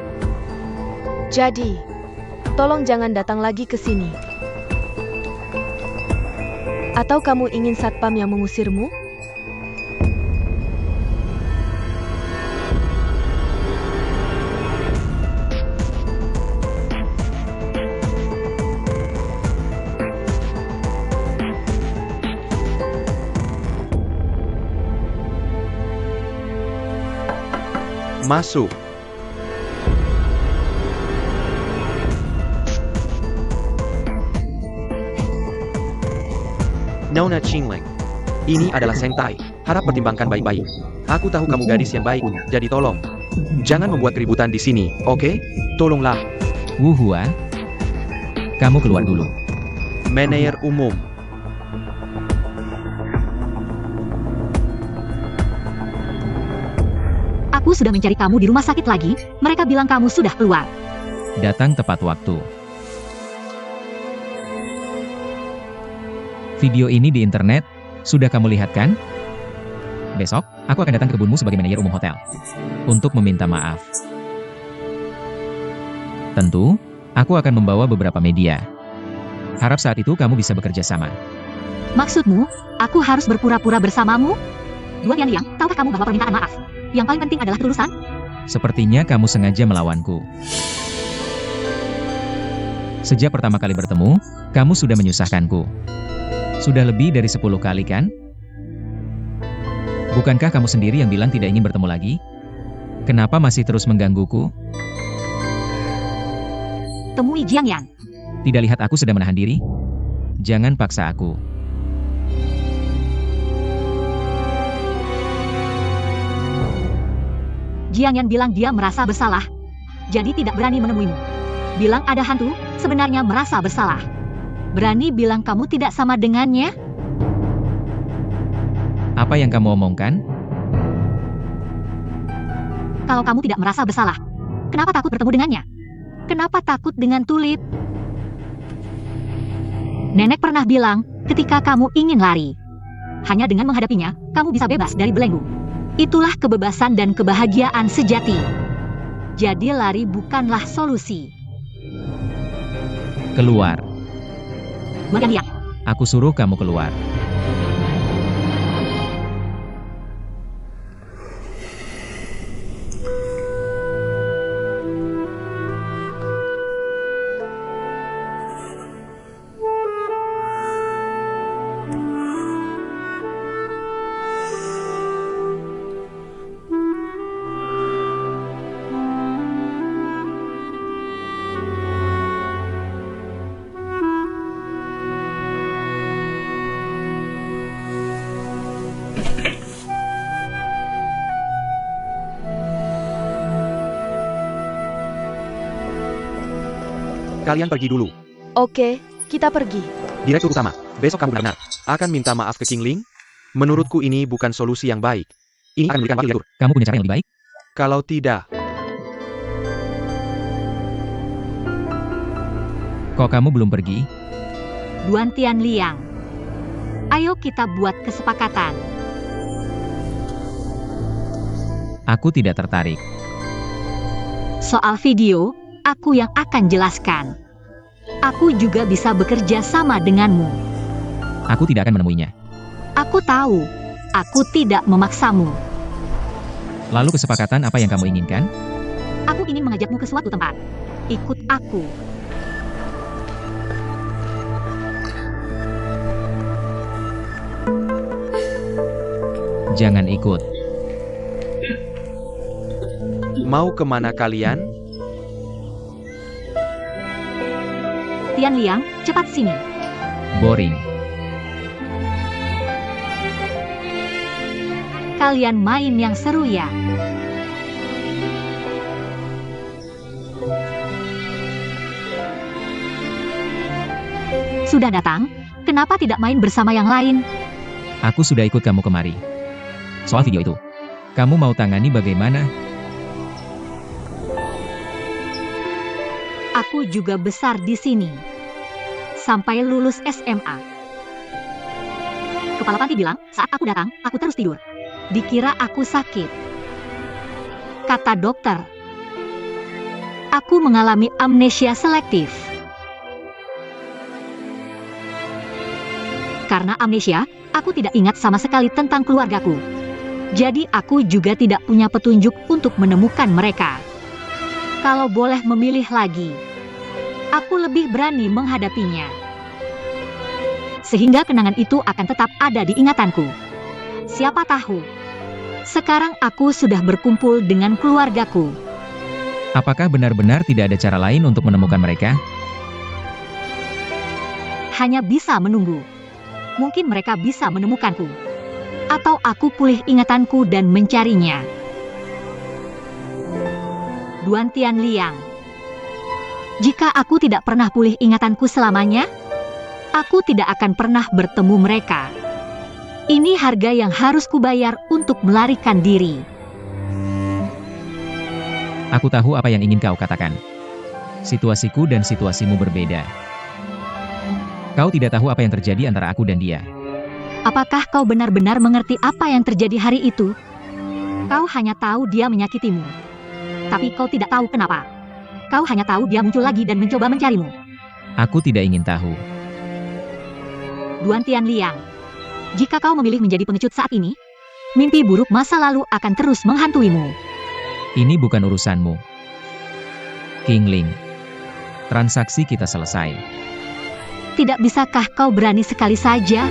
S1: Jadi, tolong jangan datang lagi ke sini. Atau kamu ingin satpam yang mengusirmu?
S4: Masuk. Nona Qingling. Ini adalah Seng Tai. Harap pertimbangkan baik-baik. Aku tahu kamu gadis yang baik, jadi tolong. Jangan membuat keributan di sini, oke? Tolonglah.
S2: Wu Hua, kamu keluar dulu.
S4: Manajer umum.
S3: Aku sudah mencari kamu di rumah sakit lagi, mereka bilang kamu sudah keluar.
S2: Datang tepat waktu. Video ini di internet, sudah kamu lihat kan? Besok, aku akan datang ke kebunmu sebagai manajer umum hotel. Untuk meminta maaf. Tentu, aku akan membawa beberapa media. Harap saat itu kamu bisa bekerja sama.
S3: Maksudmu, aku harus berpura-pura bersamamu? Duan Tian Liang, tahukah kamu bahwa permintaan maaf yang paling penting adalah ketulusan?
S2: Sepertinya kamu sengaja melawanku. Sejak pertama kali bertemu, kamu sudah menyusahkanku. Sudah lebih dari 10 kali kan? Bukankah kamu sendiri yang bilang tidak ingin bertemu lagi? Kenapa masih terus menggangguku?
S3: Temui Jiang Yan.
S2: Tidak lihat aku sedang menahan diri? Jangan paksa aku.
S3: Jiang Yan bilang dia merasa bersalah, jadi tidak berani menemuimu. Bilang ada hantu, sebenarnya merasa bersalah. Berani bilang kamu tidak sama dengannya?
S2: Apa yang kamu omongkan?
S3: Kalau kamu tidak merasa bersalah, kenapa takut bertemu dengannya? Kenapa takut dengan Tulip? Nenek pernah bilang, ketika kamu ingin lari, hanya dengan menghadapinya, kamu bisa bebas dari belenggu. Itulah kebebasan dan kebahagiaan sejati. Jadi lari bukanlah solusi.
S2: Keluar.
S3: Duan Tian Liang.
S2: Aku suruh kamu keluar.
S4: Kalian pergi dulu.
S1: Oke, kita pergi.
S4: Direktur utama, besok kamu benar-benar akan minta maaf ke King Ling? Menurutku ini bukan solusi yang baik. Ini akan menyulitkan waktu direktur.
S2: Kamu punya cara yang lebih baik?
S4: Kalau tidak,
S2: Kok kamu belum pergi?
S3: Duan Tianliang. Ayo kita buat kesepakatan.
S2: Aku tidak tertarik.
S3: Soal video, aku yang akan jelaskan. Aku juga bisa bekerja sama denganmu.
S2: Aku tidak akan menemuinya.
S3: Aku tahu. Aku tidak memaksamu.
S2: Lalu kesepakatan apa yang kamu inginkan?
S3: Aku ingin mengajakmu ke suatu tempat. Ikut aku.
S2: Jangan ikut.
S4: mau kemana kalian?
S3: Tianliang, cepat sini.
S2: Boring.
S3: Kalian main yang seru ya. Sudah datang? Kenapa tidak main bersama yang lain?
S2: Aku sudah ikut kamu kemari. Soal video itu, kamu mau tangani bagaimana?
S3: Aku juga besar di sini. Sampai lulus SMA. Kepala panti bilang, saat aku datang, aku terus tidur. Dikira aku sakit. Kata dokter. Aku mengalami amnesia selektif. Karena amnesia, aku tidak ingat sama sekali tentang keluargaku. Jadi aku juga tidak punya petunjuk untuk menemukan mereka. Kalau boleh memilih lagi, aku lebih berani menghadapinya. Sehingga kenangan itu akan tetap ada di ingatanku. Siapa tahu, sekarang aku sudah berkumpul dengan keluargaku.
S2: Apakah benar-benar tidak ada cara lain untuk menemukan mereka?
S3: Hanya bisa menunggu. Mungkin mereka bisa menemukanku. Atau aku pulih ingatanku dan mencarinya. Duan Tianliang. Jika aku tidak pernah pulih ingatanku selamanya, aku tidak akan pernah bertemu mereka. Ini harga yang harus kubayar untuk melarikan diri.
S2: Aku tahu apa yang ingin kau katakan. Situasiku dan situasimu berbeda. Kau tidak tahu apa yang terjadi antara aku dan dia.
S3: Apakah kau benar-benar mengerti apa yang terjadi hari itu? Kau hanya tahu dia menyakitimu. Tapi kau tidak tahu kenapa. Kau hanya tahu dia muncul lagi dan mencoba mencarimu.
S2: Aku tidak ingin tahu.
S3: Duan Tianliang. Jika kau memilih menjadi pengecut saat ini, mimpi buruk masa lalu akan terus menghantuimu.
S2: Ini bukan urusanmu. King Ling. Transaksi kita selesai.
S3: Tidak bisakah kau berani sekali saja?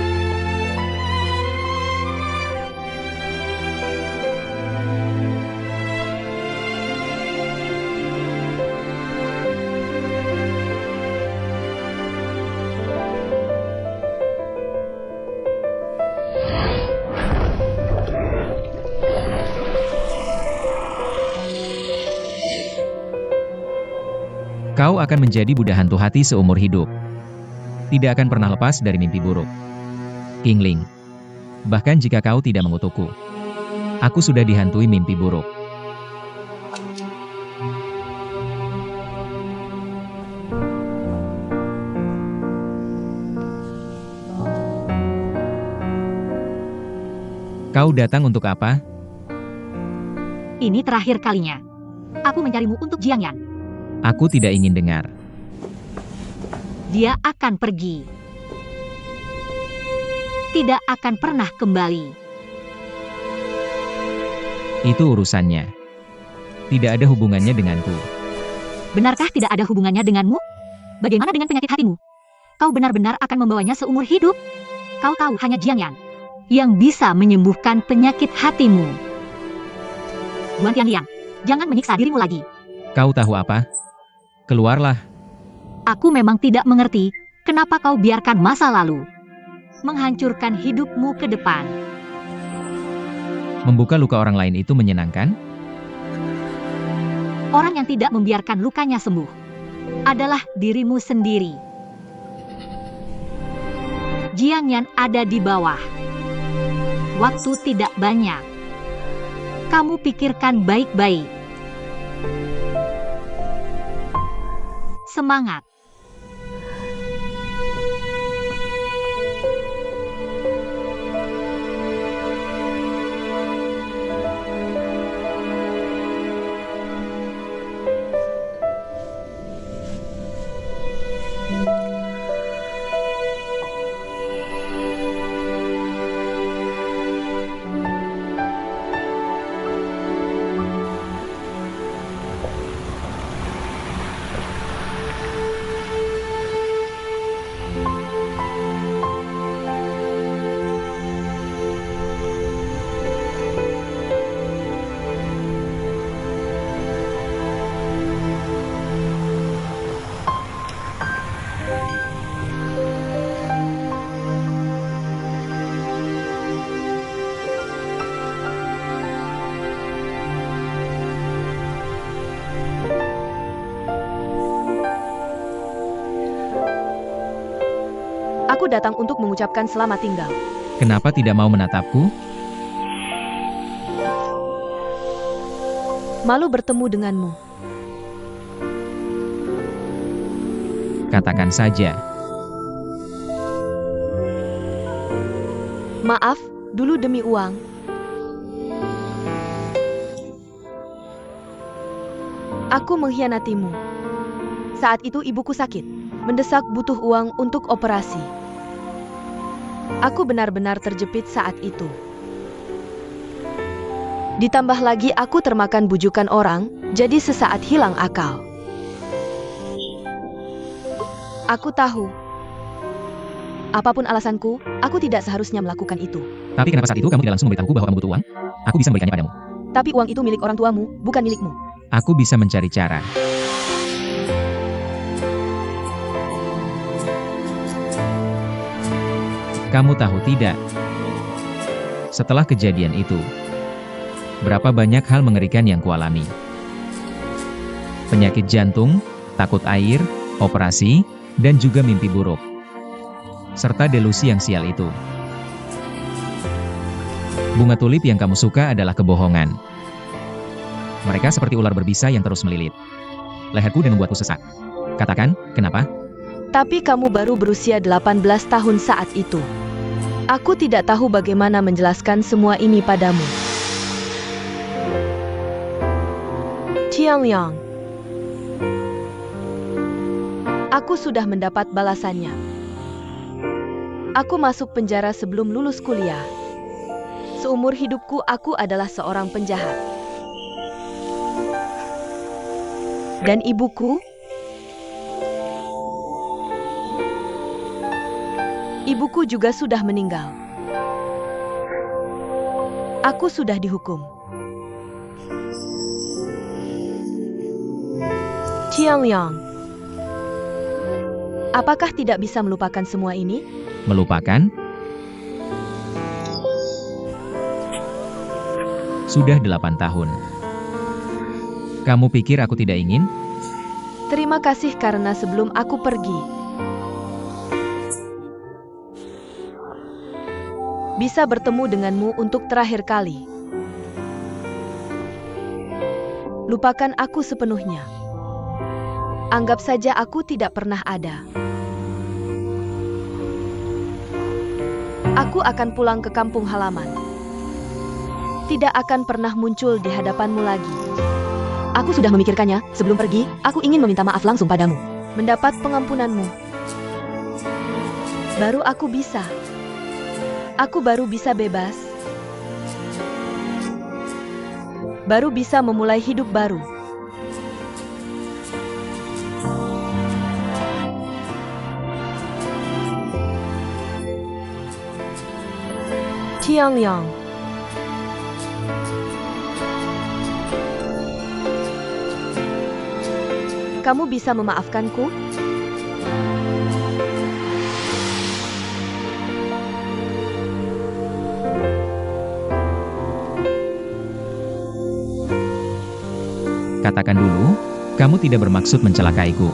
S2: Kau akan menjadi budak hantu hati seumur hidup. Tidak akan pernah lepas dari mimpi buruk. King Ling. Bahkan jika kau tidak mengutukku, aku sudah dihantui mimpi buruk. Kau datang untuk apa?
S3: Ini terakhir kalinya. Aku mencarimu untuk Jiangyan.
S2: Aku tidak ingin dengar.
S3: Dia akan pergi. Tidak akan pernah kembali.
S2: Itu urusannya. Tidak ada hubungannya denganku.
S3: Benarkah tidak ada hubungannya denganmu? Bagaimana dengan penyakit hatimu? Kau benar-benar akan membawanya seumur hidup? Kau tahu hanya Jiangyan yang bisa menyembuhkan penyakit hatimu. Duan Tianliang, jangan menyiksa dirimu lagi.
S2: Kau tahu apa? Keluarlah.
S3: Aku memang tidak mengerti kenapa kau biarkan masa lalu menghancurkan hidupmu ke depan.
S2: Membuka luka orang lain itu menyenangkan?
S3: Orang yang tidak membiarkan lukanya sembuh adalah dirimu sendiri. Jiang Yan ada di bawah. Waktu tidak banyak. Kamu pikirkan baik-baik. Semangat.
S1: Aku datang untuk mengucapkan selamat tinggal.
S2: Kenapa tidak mau menatapku?
S1: Malu bertemu denganmu.
S2: Katakan saja.
S1: Maaf, dulu demi uang. Aku mengkhianatimu. Saat itu ibuku sakit, mendesak butuh uang untuk operasi. Aku benar-benar terjepit saat itu. Ditambah lagi aku termakan bujukan orang, jadi sesaat hilang akal. Aku tahu. Apapun alasanku, aku tidak seharusnya melakukan itu.
S2: Tapi kenapa saat itu kamu tidak langsung memberitahuku bahwa kamu butuh uang? Aku bisa memberikannya padamu.
S1: Tapi uang itu milik orang tuamu, bukan milikmu.
S2: Aku bisa mencari cara. Kamu tahu tidak? Setelah kejadian itu, berapa banyak hal mengerikan yang kualami. Penyakit jantung, takut air, operasi, dan juga mimpi buruk. Serta delusi yang sial itu. Bunga tulip yang kamu suka adalah kebohongan. Mereka seperti ular berbisa yang terus melilit leherku dan membuatku sesak. Katakan, kenapa?
S1: Tapi kamu baru berusia 18 tahun saat itu. Aku tidak tahu bagaimana menjelaskan semua ini padamu. Jiang Yang. Aku sudah mendapat balasannya. Aku masuk penjara sebelum lulus kuliah. Seumur hidupku aku adalah seorang penjahat. Dan ibuku? Ibuku juga sudah meninggal. Aku sudah dihukum. Jiang Yang. Apakah tidak bisa melupakan semua ini?
S2: Melupakan? Sudah 8 tahun. Kamu pikir aku tidak ingin?
S1: Terima kasih karena sebelum aku pergi, bisa bertemu denganmu untuk terakhir kali. Lupakan aku sepenuhnya. Anggap saja aku tidak pernah ada. Aku akan pulang ke kampung halaman. Tidak akan pernah muncul di hadapanmu lagi. Aku sudah memikirkannya. Sebelum pergi, aku ingin meminta maaf langsung padamu. Mendapat pengampunanmu. Baru aku bisa. Aku baru bisa bebas. Baru bisa memulai hidup baru. Jiang Yang. Kamu bisa memaafkanku?
S2: Katakan dulu, kamu tidak bermaksud mencelakaiku.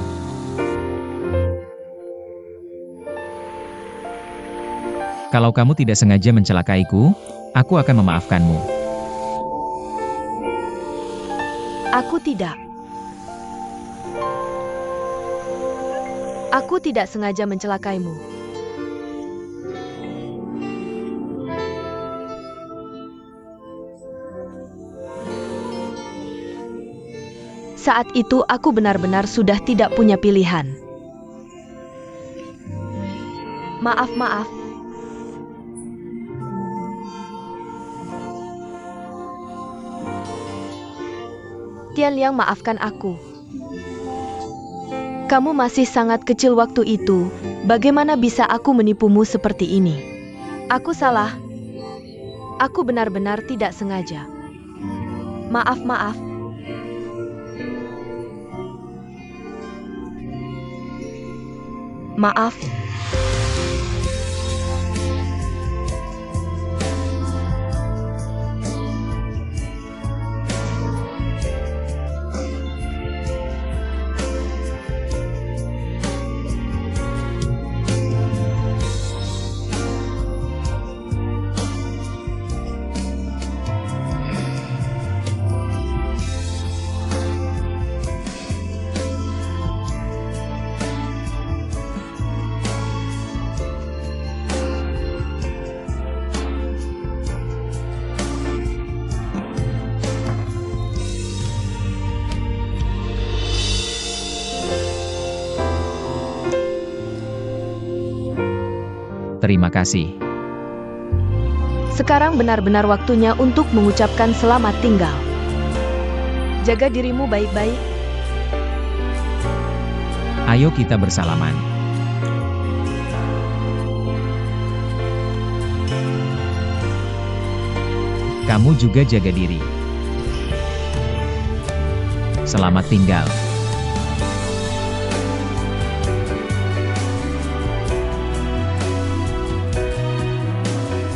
S2: Kalau kamu tidak sengaja mencelakaiku, aku akan memaafkanmu.
S1: Aku tidak. Aku tidak sengaja mencelakaimu. Saat itu aku benar-benar sudah tidak punya pilihan. Maaf. Tian Liang, maafkan aku. Kamu masih sangat kecil waktu itu. Bagaimana bisa aku menipumu seperti ini? Aku salah. Aku benar-benar tidak sengaja. Maaf. Maaf.
S2: Terima kasih.
S1: Sekarang benar-benar waktunya untuk mengucapkan selamat tinggal. Jaga dirimu baik-baik.
S2: Ayo kita bersalaman. Kamu juga jaga diri. Selamat tinggal.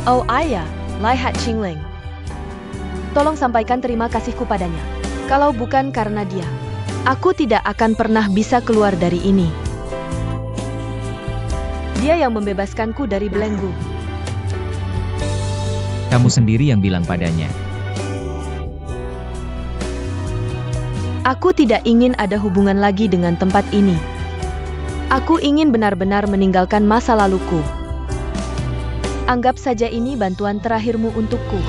S1: Oh ayah, Lai Hat Qingling. Tolong sampaikan terima kasihku padanya. Kalau bukan karena dia, aku tidak akan pernah bisa keluar dari ini. Dia yang membebaskanku dari belenggu.
S2: Kamu sendiri yang bilang padanya.
S1: Aku tidak ingin ada hubungan lagi dengan tempat ini. Aku ingin benar-benar meninggalkan masa laluku. Anggap saja ini bantuan terakhirmu untukku.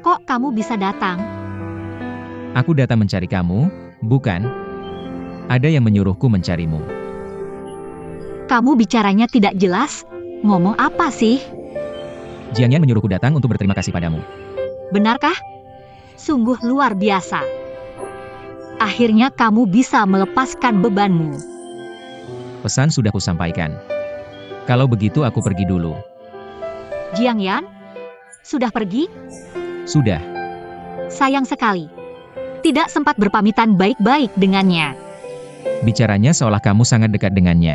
S3: Kok kamu bisa datang?
S2: Aku datang mencari kamu, bukan? Ada yang menyuruhku mencarimu.
S3: Kamu bicaranya tidak jelas. Ngomong apa sih?
S2: Jiang Yan menyuruhku datang untuk berterima kasih padamu.
S3: Benarkah? Sungguh luar biasa. Akhirnya kamu bisa melepaskan bebanmu.
S2: Pesan sudah kusampaikan. Kalau begitu aku pergi dulu.
S3: Jiang Yan? Sudah pergi?
S2: Sudah.
S3: Sayang sekali. Tidak sempat berpamitan baik-baik dengannya.
S2: Bicaranya seolah kamu sangat dekat dengannya.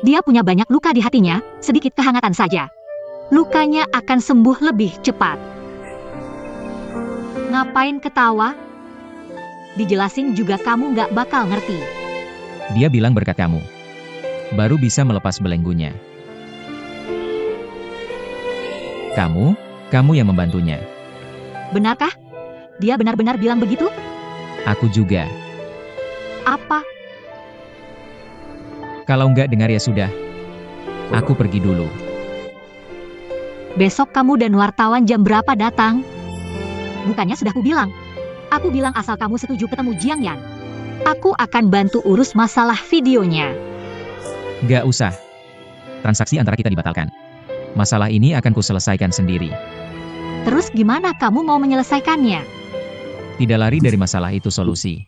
S3: Dia punya banyak luka di hatinya, sedikit kehangatan saja. Lukanya akan sembuh lebih cepat. Ngapain ketawa? Dijelasin juga kamu nggak bakal ngerti.
S2: Dia bilang berkat kamu. Baru bisa melepas belenggunya. Kamu yang membantunya.
S3: Benarkah? Dia benar-benar bilang begitu?
S2: Aku juga.
S3: Apa?
S2: Kalau nggak dengar ya sudah. Aku pergi dulu.
S3: Besok kamu dan wartawan jam berapa datang? Bukannya sudah kubilang. Aku bilang asal kamu setuju ketemu Jiang Yan. Aku akan bantu urus masalah videonya.
S2: Nggak usah. Transaksi antara kita dibatalkan. Masalah ini akan kuselesaikan sendiri.
S3: Terus gimana kamu mau menyelesaikannya?
S2: Tidak lari dari masalah itu solusi.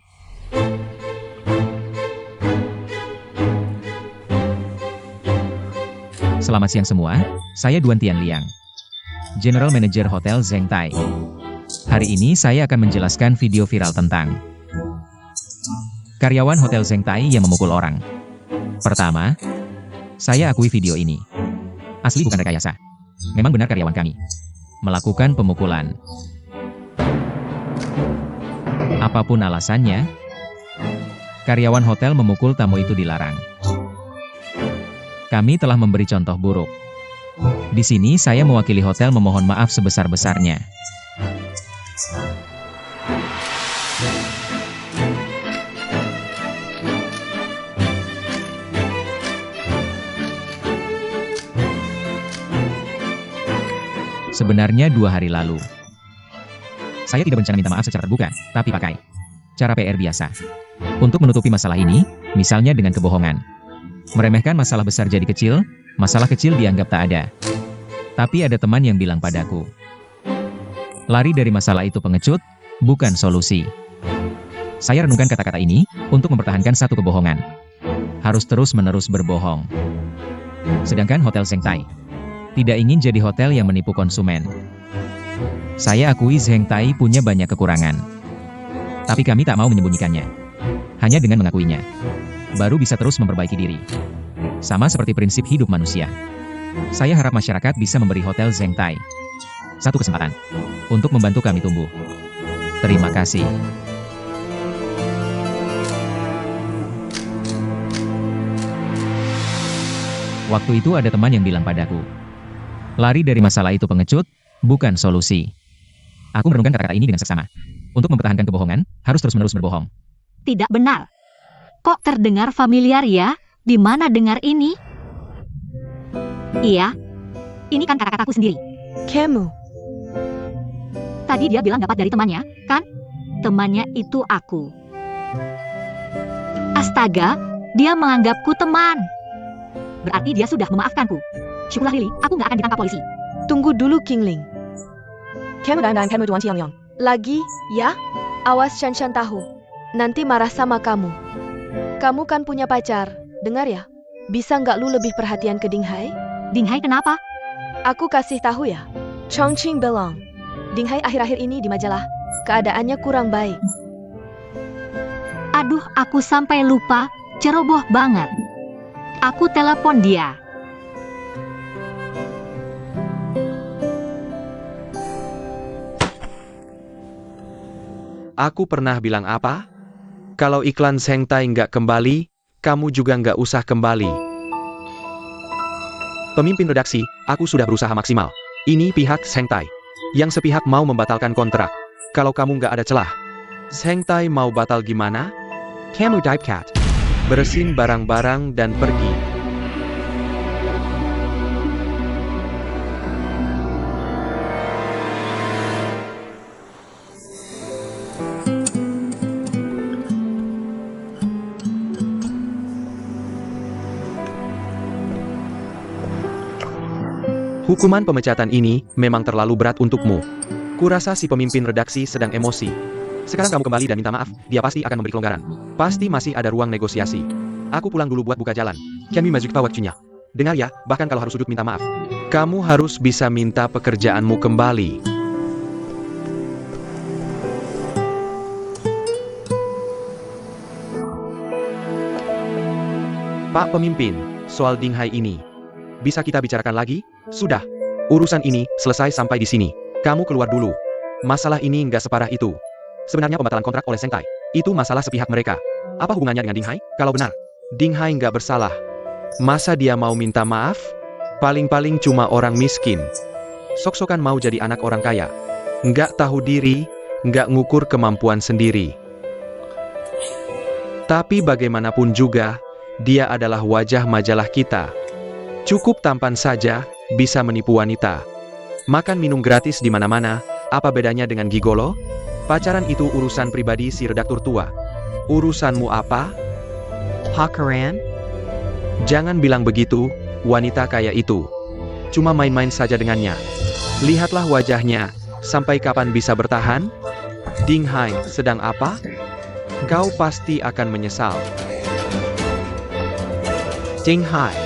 S2: Selamat siang semua, saya Duan Tian Liang, General Manager Hotel Zhengtai. Hari ini saya akan menjelaskan video viral tentang karyawan Hotel Zhengtai yang memukul orang. Pertama, saya akui video ini asli bukan rekayasa. Memang benar karyawan kami melakukan pemukulan. Apapun alasannya, karyawan hotel memukul tamu itu dilarang. Kami telah memberi contoh buruk. Di sini saya mewakili hotel memohon maaf sebesar-besarnya. Sebenarnya 2 hari lalu, saya tidak berencana minta maaf secara terbuka, tapi pakai cara PR biasa. Untuk menutupi masalah ini, misalnya dengan kebohongan. Meremehkan masalah besar jadi kecil, masalah kecil dianggap tak ada. Tapi ada teman yang bilang padaku, lari dari masalah itu pengecut, bukan solusi. Saya renungkan kata-kata ini, untuk mempertahankan satu kebohongan. Harus terus-menerus berbohong. Sedangkan Hotel Zhengtai tidak ingin jadi hotel yang menipu konsumen. Saya akui Zhengtai punya banyak kekurangan. Tapi kami tak mau menyembunyikannya. Hanya dengan mengakuinya, baru bisa terus memperbaiki diri. Sama seperti prinsip hidup manusia. Saya harap masyarakat bisa memberi Hotel Zhengtai satu kesempatan untuk membantu kami tumbuh. Terima kasih. Waktu itu ada teman yang bilang padaku, lari dari masalah itu pengecut, bukan solusi. Aku merenungkan kata-kata ini dengan seksama. Untuk mempertahankan kebohongan, harus terus-menerus berbohong.
S3: Tidak benar. Kok terdengar familiar ya? Di mana dengar ini? Iya. Ini kan kata-kataku sendiri.
S1: Kamu.
S3: Tadi dia bilang dapat dari temannya, kan? Temannya itu aku. Astaga, dia menganggapku teman. Berarti dia sudah memaafkanku. Syukurlah Lily, aku nggak akan ditangkap polisi.
S1: Tunggu dulu Kingling. Kamu dan kamu Duan Tian Liang. Lagi, ya? Awas Shan tahu. Nanti marah sama kamu. Kamu kan punya pacar, dengar ya? Bisa nggak lu lebih perhatian ke Dinghai?
S3: Dinghai kenapa?
S1: Aku kasih tahu ya. Chongqing bilang, Dinghai akhir-akhir ini di majalah, keadaannya kurang baik.
S3: Aduh, aku sampai lupa, ceroboh banget. Aku telepon dia.
S4: Aku pernah bilang apa? Kalau iklan Zhengtai nggak kembali, kamu juga nggak usah kembali. Pemimpin redaksi, aku sudah berusaha maksimal. Ini pihak Zhengtai yang sepihak mau membatalkan kontrak. Kalau kamu nggak ada celah, Zhengtai mau batal gimana? Kamu dive cat. Bersihin barang-barang dan pergi. Hukuman pemecatan ini memang terlalu berat untukmu. Kurasa si pemimpin redaksi sedang emosi. Sekarang kamu kembali dan minta maaf, dia pasti akan memberi kelonggaran. Pasti masih ada ruang negosiasi. Aku pulang dulu buat buka jalan. Kami majukan waktunya. Dengar ya, bahkan kalau harus sudut minta maaf. Kamu harus bisa minta pekerjaanmu kembali. Pak Pemimpin, soal Dinghai ini, bisa kita bicarakan lagi? Sudah. Urusan ini selesai sampai di sini. Kamu keluar dulu. Masalah ini nggak separah itu. Sebenarnya pembatalan kontrak oleh Zhengtai itu masalah sepihak mereka. Apa hubungannya dengan Dinghai? Kalau benar, Dinghai nggak bersalah, masa dia mau minta maaf? Paling-paling cuma orang miskin. Sok-sokan mau jadi anak orang kaya. Nggak tahu diri, nggak ngukur kemampuan sendiri. Tapi bagaimanapun juga, dia adalah wajah majalah kita. Cukup tampan saja, bisa menipu wanita. Makan minum gratis di mana-mana, apa bedanya dengan gigolo? Pacaran itu urusan pribadi si redaktur tua. Urusanmu apa? Hakaran? Jangan bilang begitu, wanita kaya itu. Cuma main-main saja dengannya. Lihatlah wajahnya, sampai kapan bisa bertahan? Ding Hai, sedang apa? Kau pasti akan menyesal. Ding Hai.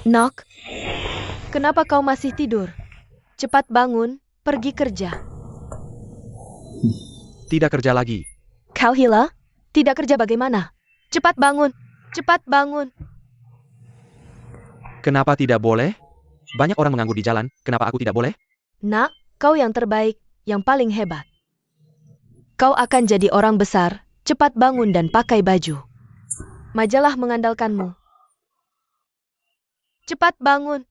S1: Nok, kenapa kau masih tidur? Cepat bangun, pergi kerja.
S4: Tidak kerja lagi.
S1: Kau Hila? Tidak kerja bagaimana? Cepat bangun, cepat bangun.
S4: Kenapa tidak boleh? Banyak orang menganggur di jalan, kenapa aku tidak boleh?
S1: Nak, kau yang terbaik, yang paling hebat. Kau akan jadi orang besar, cepat bangun dan pakai baju. Majalah mengandalkanmu. Cepat bangun.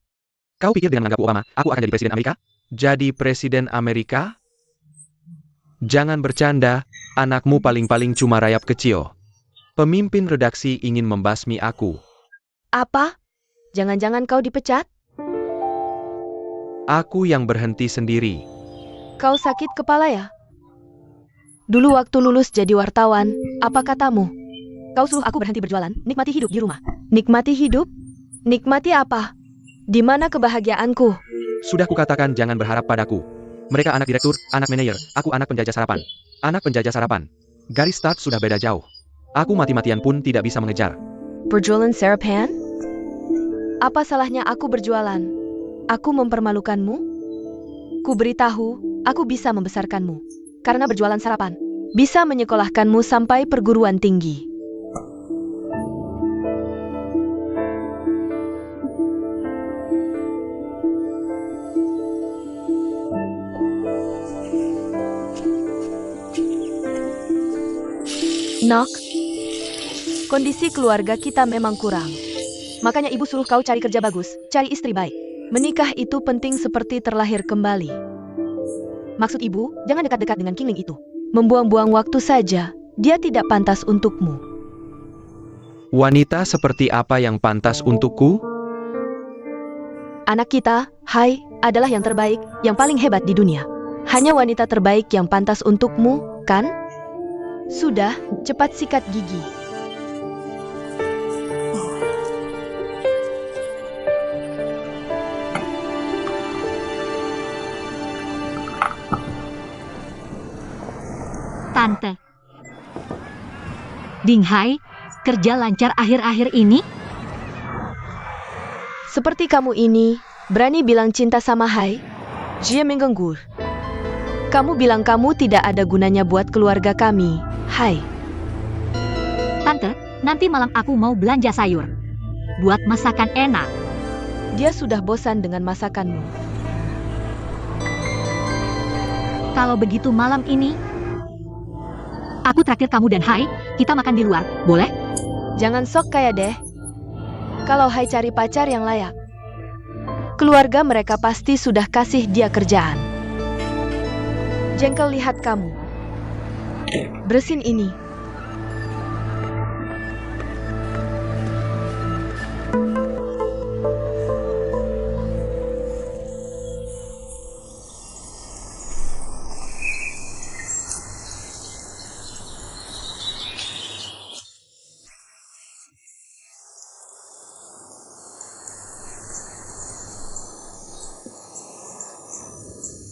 S4: Kau pikir dengan menganggap Obama, aku akan jadi presiden Amerika? Jadi presiden Amerika? Jangan bercanda, anakmu paling-paling cuma rayap kecil. Pemimpin redaksi ingin membasmi aku.
S1: Apa? Jangan-jangan kau dipecat?
S4: Aku yang berhenti sendiri.
S1: Kau sakit kepala ya? Dulu waktu lulus jadi wartawan, apa katamu? Kau suruh aku berhenti berjualan, nikmati hidup di rumah. Nikmati hidup? Nikmati apa? Di mana kebahagiaanku?
S4: Sudah kukatakan jangan berharap padaku. Mereka anak direktur, anak manajer, aku anak penjajah sarapan. Anak penjajah sarapan. Garis start sudah beda jauh. Aku mati-matian pun tidak bisa mengejar.
S1: Berjualan sarapan? Apa salahnya aku berjualan? Aku mempermalukanmu? Ku beritahu, aku bisa membesarkanmu. Karena berjualan sarapan, bisa menyekolahkanmu sampai perguruan tinggi. Nok, kondisi keluarga kita memang kurang. Makanya ibu suruh kau cari kerja bagus, cari istri baik. Menikah itu penting seperti terlahir kembali. Maksud ibu, jangan dekat-dekat dengan Kingling itu. Membuang-buang waktu saja, dia tidak pantas untukmu.
S4: Wanita seperti apa yang pantas untukku?
S1: Anak kita, Hai, adalah yang terbaik, yang paling hebat di dunia. Hanya wanita terbaik yang pantas untukmu, kan? Sudah, cepat sikat gigi.
S3: Tante. Ding Hai, kerja lancar akhir-akhir ini?
S1: Seperti kamu ini, berani bilang cinta sama Hai? Jie mengganggu. Kamu bilang kamu tidak ada gunanya buat keluarga kami, Hai.
S3: Tante, nanti malam aku mau belanja sayur. Buat masakan enak.
S1: Dia sudah bosan dengan masakanmu.
S3: Kalau begitu malam ini, aku traktir kamu dan Hai, kita makan di luar, boleh?
S1: Jangan sok kaya deh. Kalau Hai cari pacar yang layak, keluarga mereka pasti sudah kasih dia kerjaan. Jengkel lihat kamu. Bersin ini.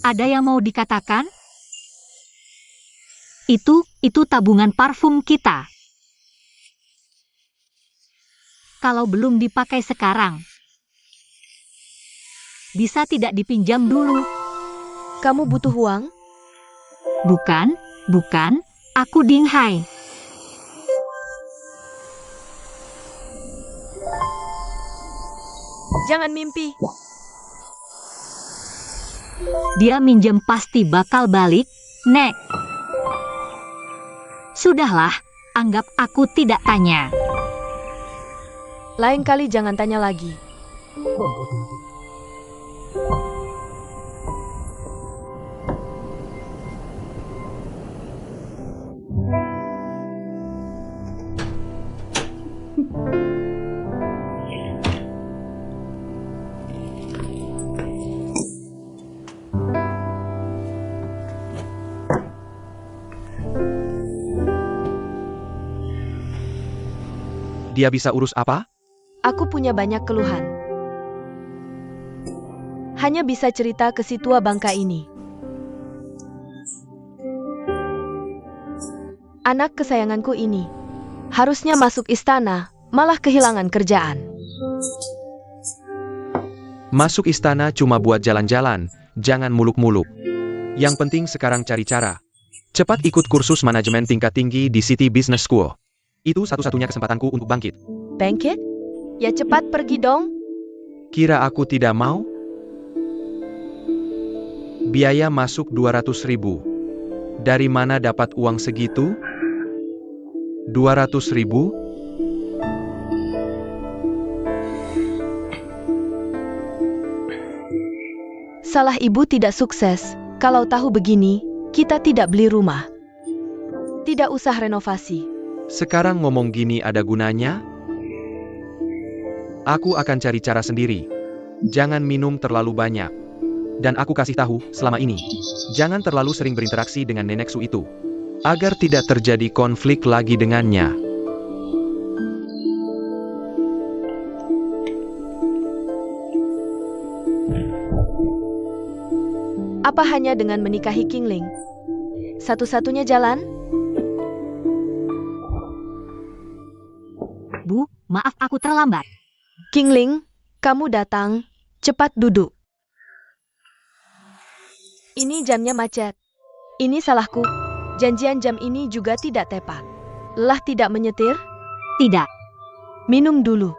S3: Ada yang mau dikatakan? Itu tabungan parfum kita. Kalau belum dipakai sekarang, bisa tidak dipinjam dulu?
S1: Kamu butuh uang?
S3: Bukan, aku Ding Hai.
S1: Jangan mimpi.
S3: Dia minjem pasti bakal balik, Nek. Sudahlah, anggap aku tidak tanya.
S1: Lain kali jangan tanya lagi.
S4: Dia bisa urus apa?
S1: Aku punya banyak keluhan. Hanya bisa cerita ke si tua bangka ini. Anak kesayanganku ini harusnya masuk istana, malah kehilangan kerjaan.
S4: Masuk istana cuma buat jalan-jalan, jangan muluk-muluk. Yang penting sekarang cari cara. Cepat ikut kursus manajemen tingkat tinggi di City Business School. Itu satu-satunya kesempatanku untuk bangkit.
S1: Bangkit? Ya cepat pergi dong.
S4: Kira aku tidak mau? Biaya masuk 200.000. Dari mana dapat uang segitu? 200.000?
S1: Salah ibu tidak sukses. Kalau tahu begini, kita tidak beli rumah. Tidak usah renovasi.
S4: Sekarang ngomong gini ada gunanya? Aku akan cari cara sendiri. Jangan minum terlalu banyak. Dan aku kasih tahu, selama ini, jangan terlalu sering berinteraksi dengan nenek Su itu. Agar tidak terjadi konflik lagi dengannya.
S1: Apa hanya dengan menikahi Qingling? Satu-satunya jalan?
S3: Bu, maaf aku terlambat.
S1: Qingling, kamu datang. Cepat duduk. Ini jamnya macet. Ini salahku. Janjian jam ini juga tidak tepat. Lelah tidak menyetir?
S3: Tidak,
S1: Minum dulu.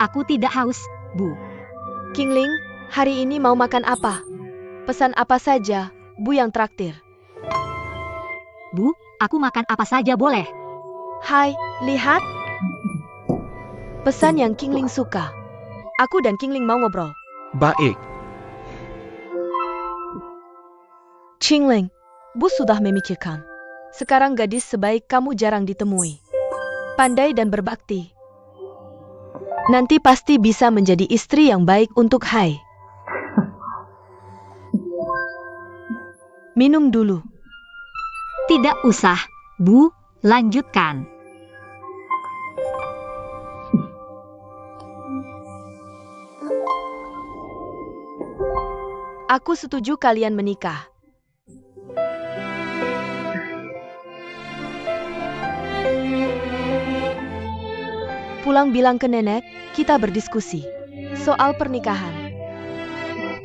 S3: aku tidak haus, Bu.
S1: Qingling, hari ini mau makan apa? Pesan apa saja, Bu yang traktir.
S3: Bu, aku makan apa saja boleh.
S1: Hai, lihat. Pesan yang Qingling suka. Aku dan Qingling mau ngobrol.
S4: Baik.
S1: Qingling, Bu sudah memikirkan. Sekarang gadis sebaik kamu jarang ditemui. Pandai dan berbakti. Nanti pasti bisa menjadi istri yang baik untuk Hai. Minum dulu.
S3: Tidak usah, Bu, lanjutkan.
S1: Aku setuju kalian menikah. Pulang bilang ke nenek, kita berdiskusi soal pernikahan.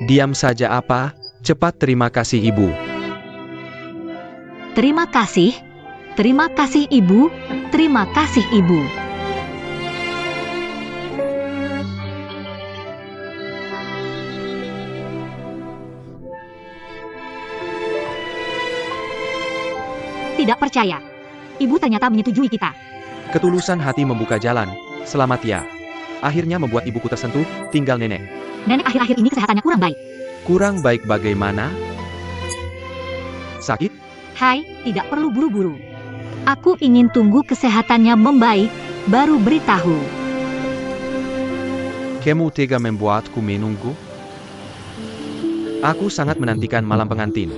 S4: Diam saja apa? Cepat terima kasih ibu.
S3: Terima kasih. Terima kasih, Ibu. Terima kasih, Ibu. Tidak percaya. Ibu ternyata menyetujui kita.
S4: Ketulusan hati membuka jalan. Selamat ya. Akhirnya membuat ibuku tersentuh, tinggal nenek.
S3: Nenek akhir-akhir ini kesehatannya kurang baik.
S4: Kurang baik bagaimana? Sakit?
S3: Hai, tidak perlu buru-buru. Aku ingin tunggu kesehatannya membaik, baru beritahu.
S4: Kamu tega membuatku menunggu? Aku sangat menantikan malam pengantin.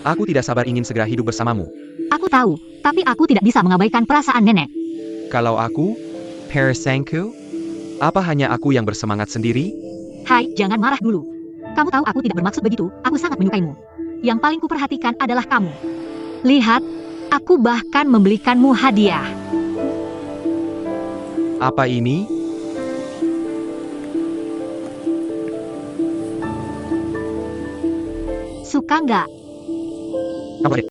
S4: Aku tidak sabar ingin segera hidup bersamamu.
S3: Aku tahu, tapi aku tidak bisa mengabaikan perasaan nenek.
S4: Kalau aku, Persangku, apa hanya aku yang bersemangat sendiri?
S3: Hai, jangan marah dulu. Kamu tahu aku tidak bermaksud begitu, aku sangat menyukaimu. Yang paling kuperhatikan adalah kamu. Lihat, aku bahkan membelikanmu hadiah.
S4: Apa ini?
S3: Suka nggak?
S4: Apa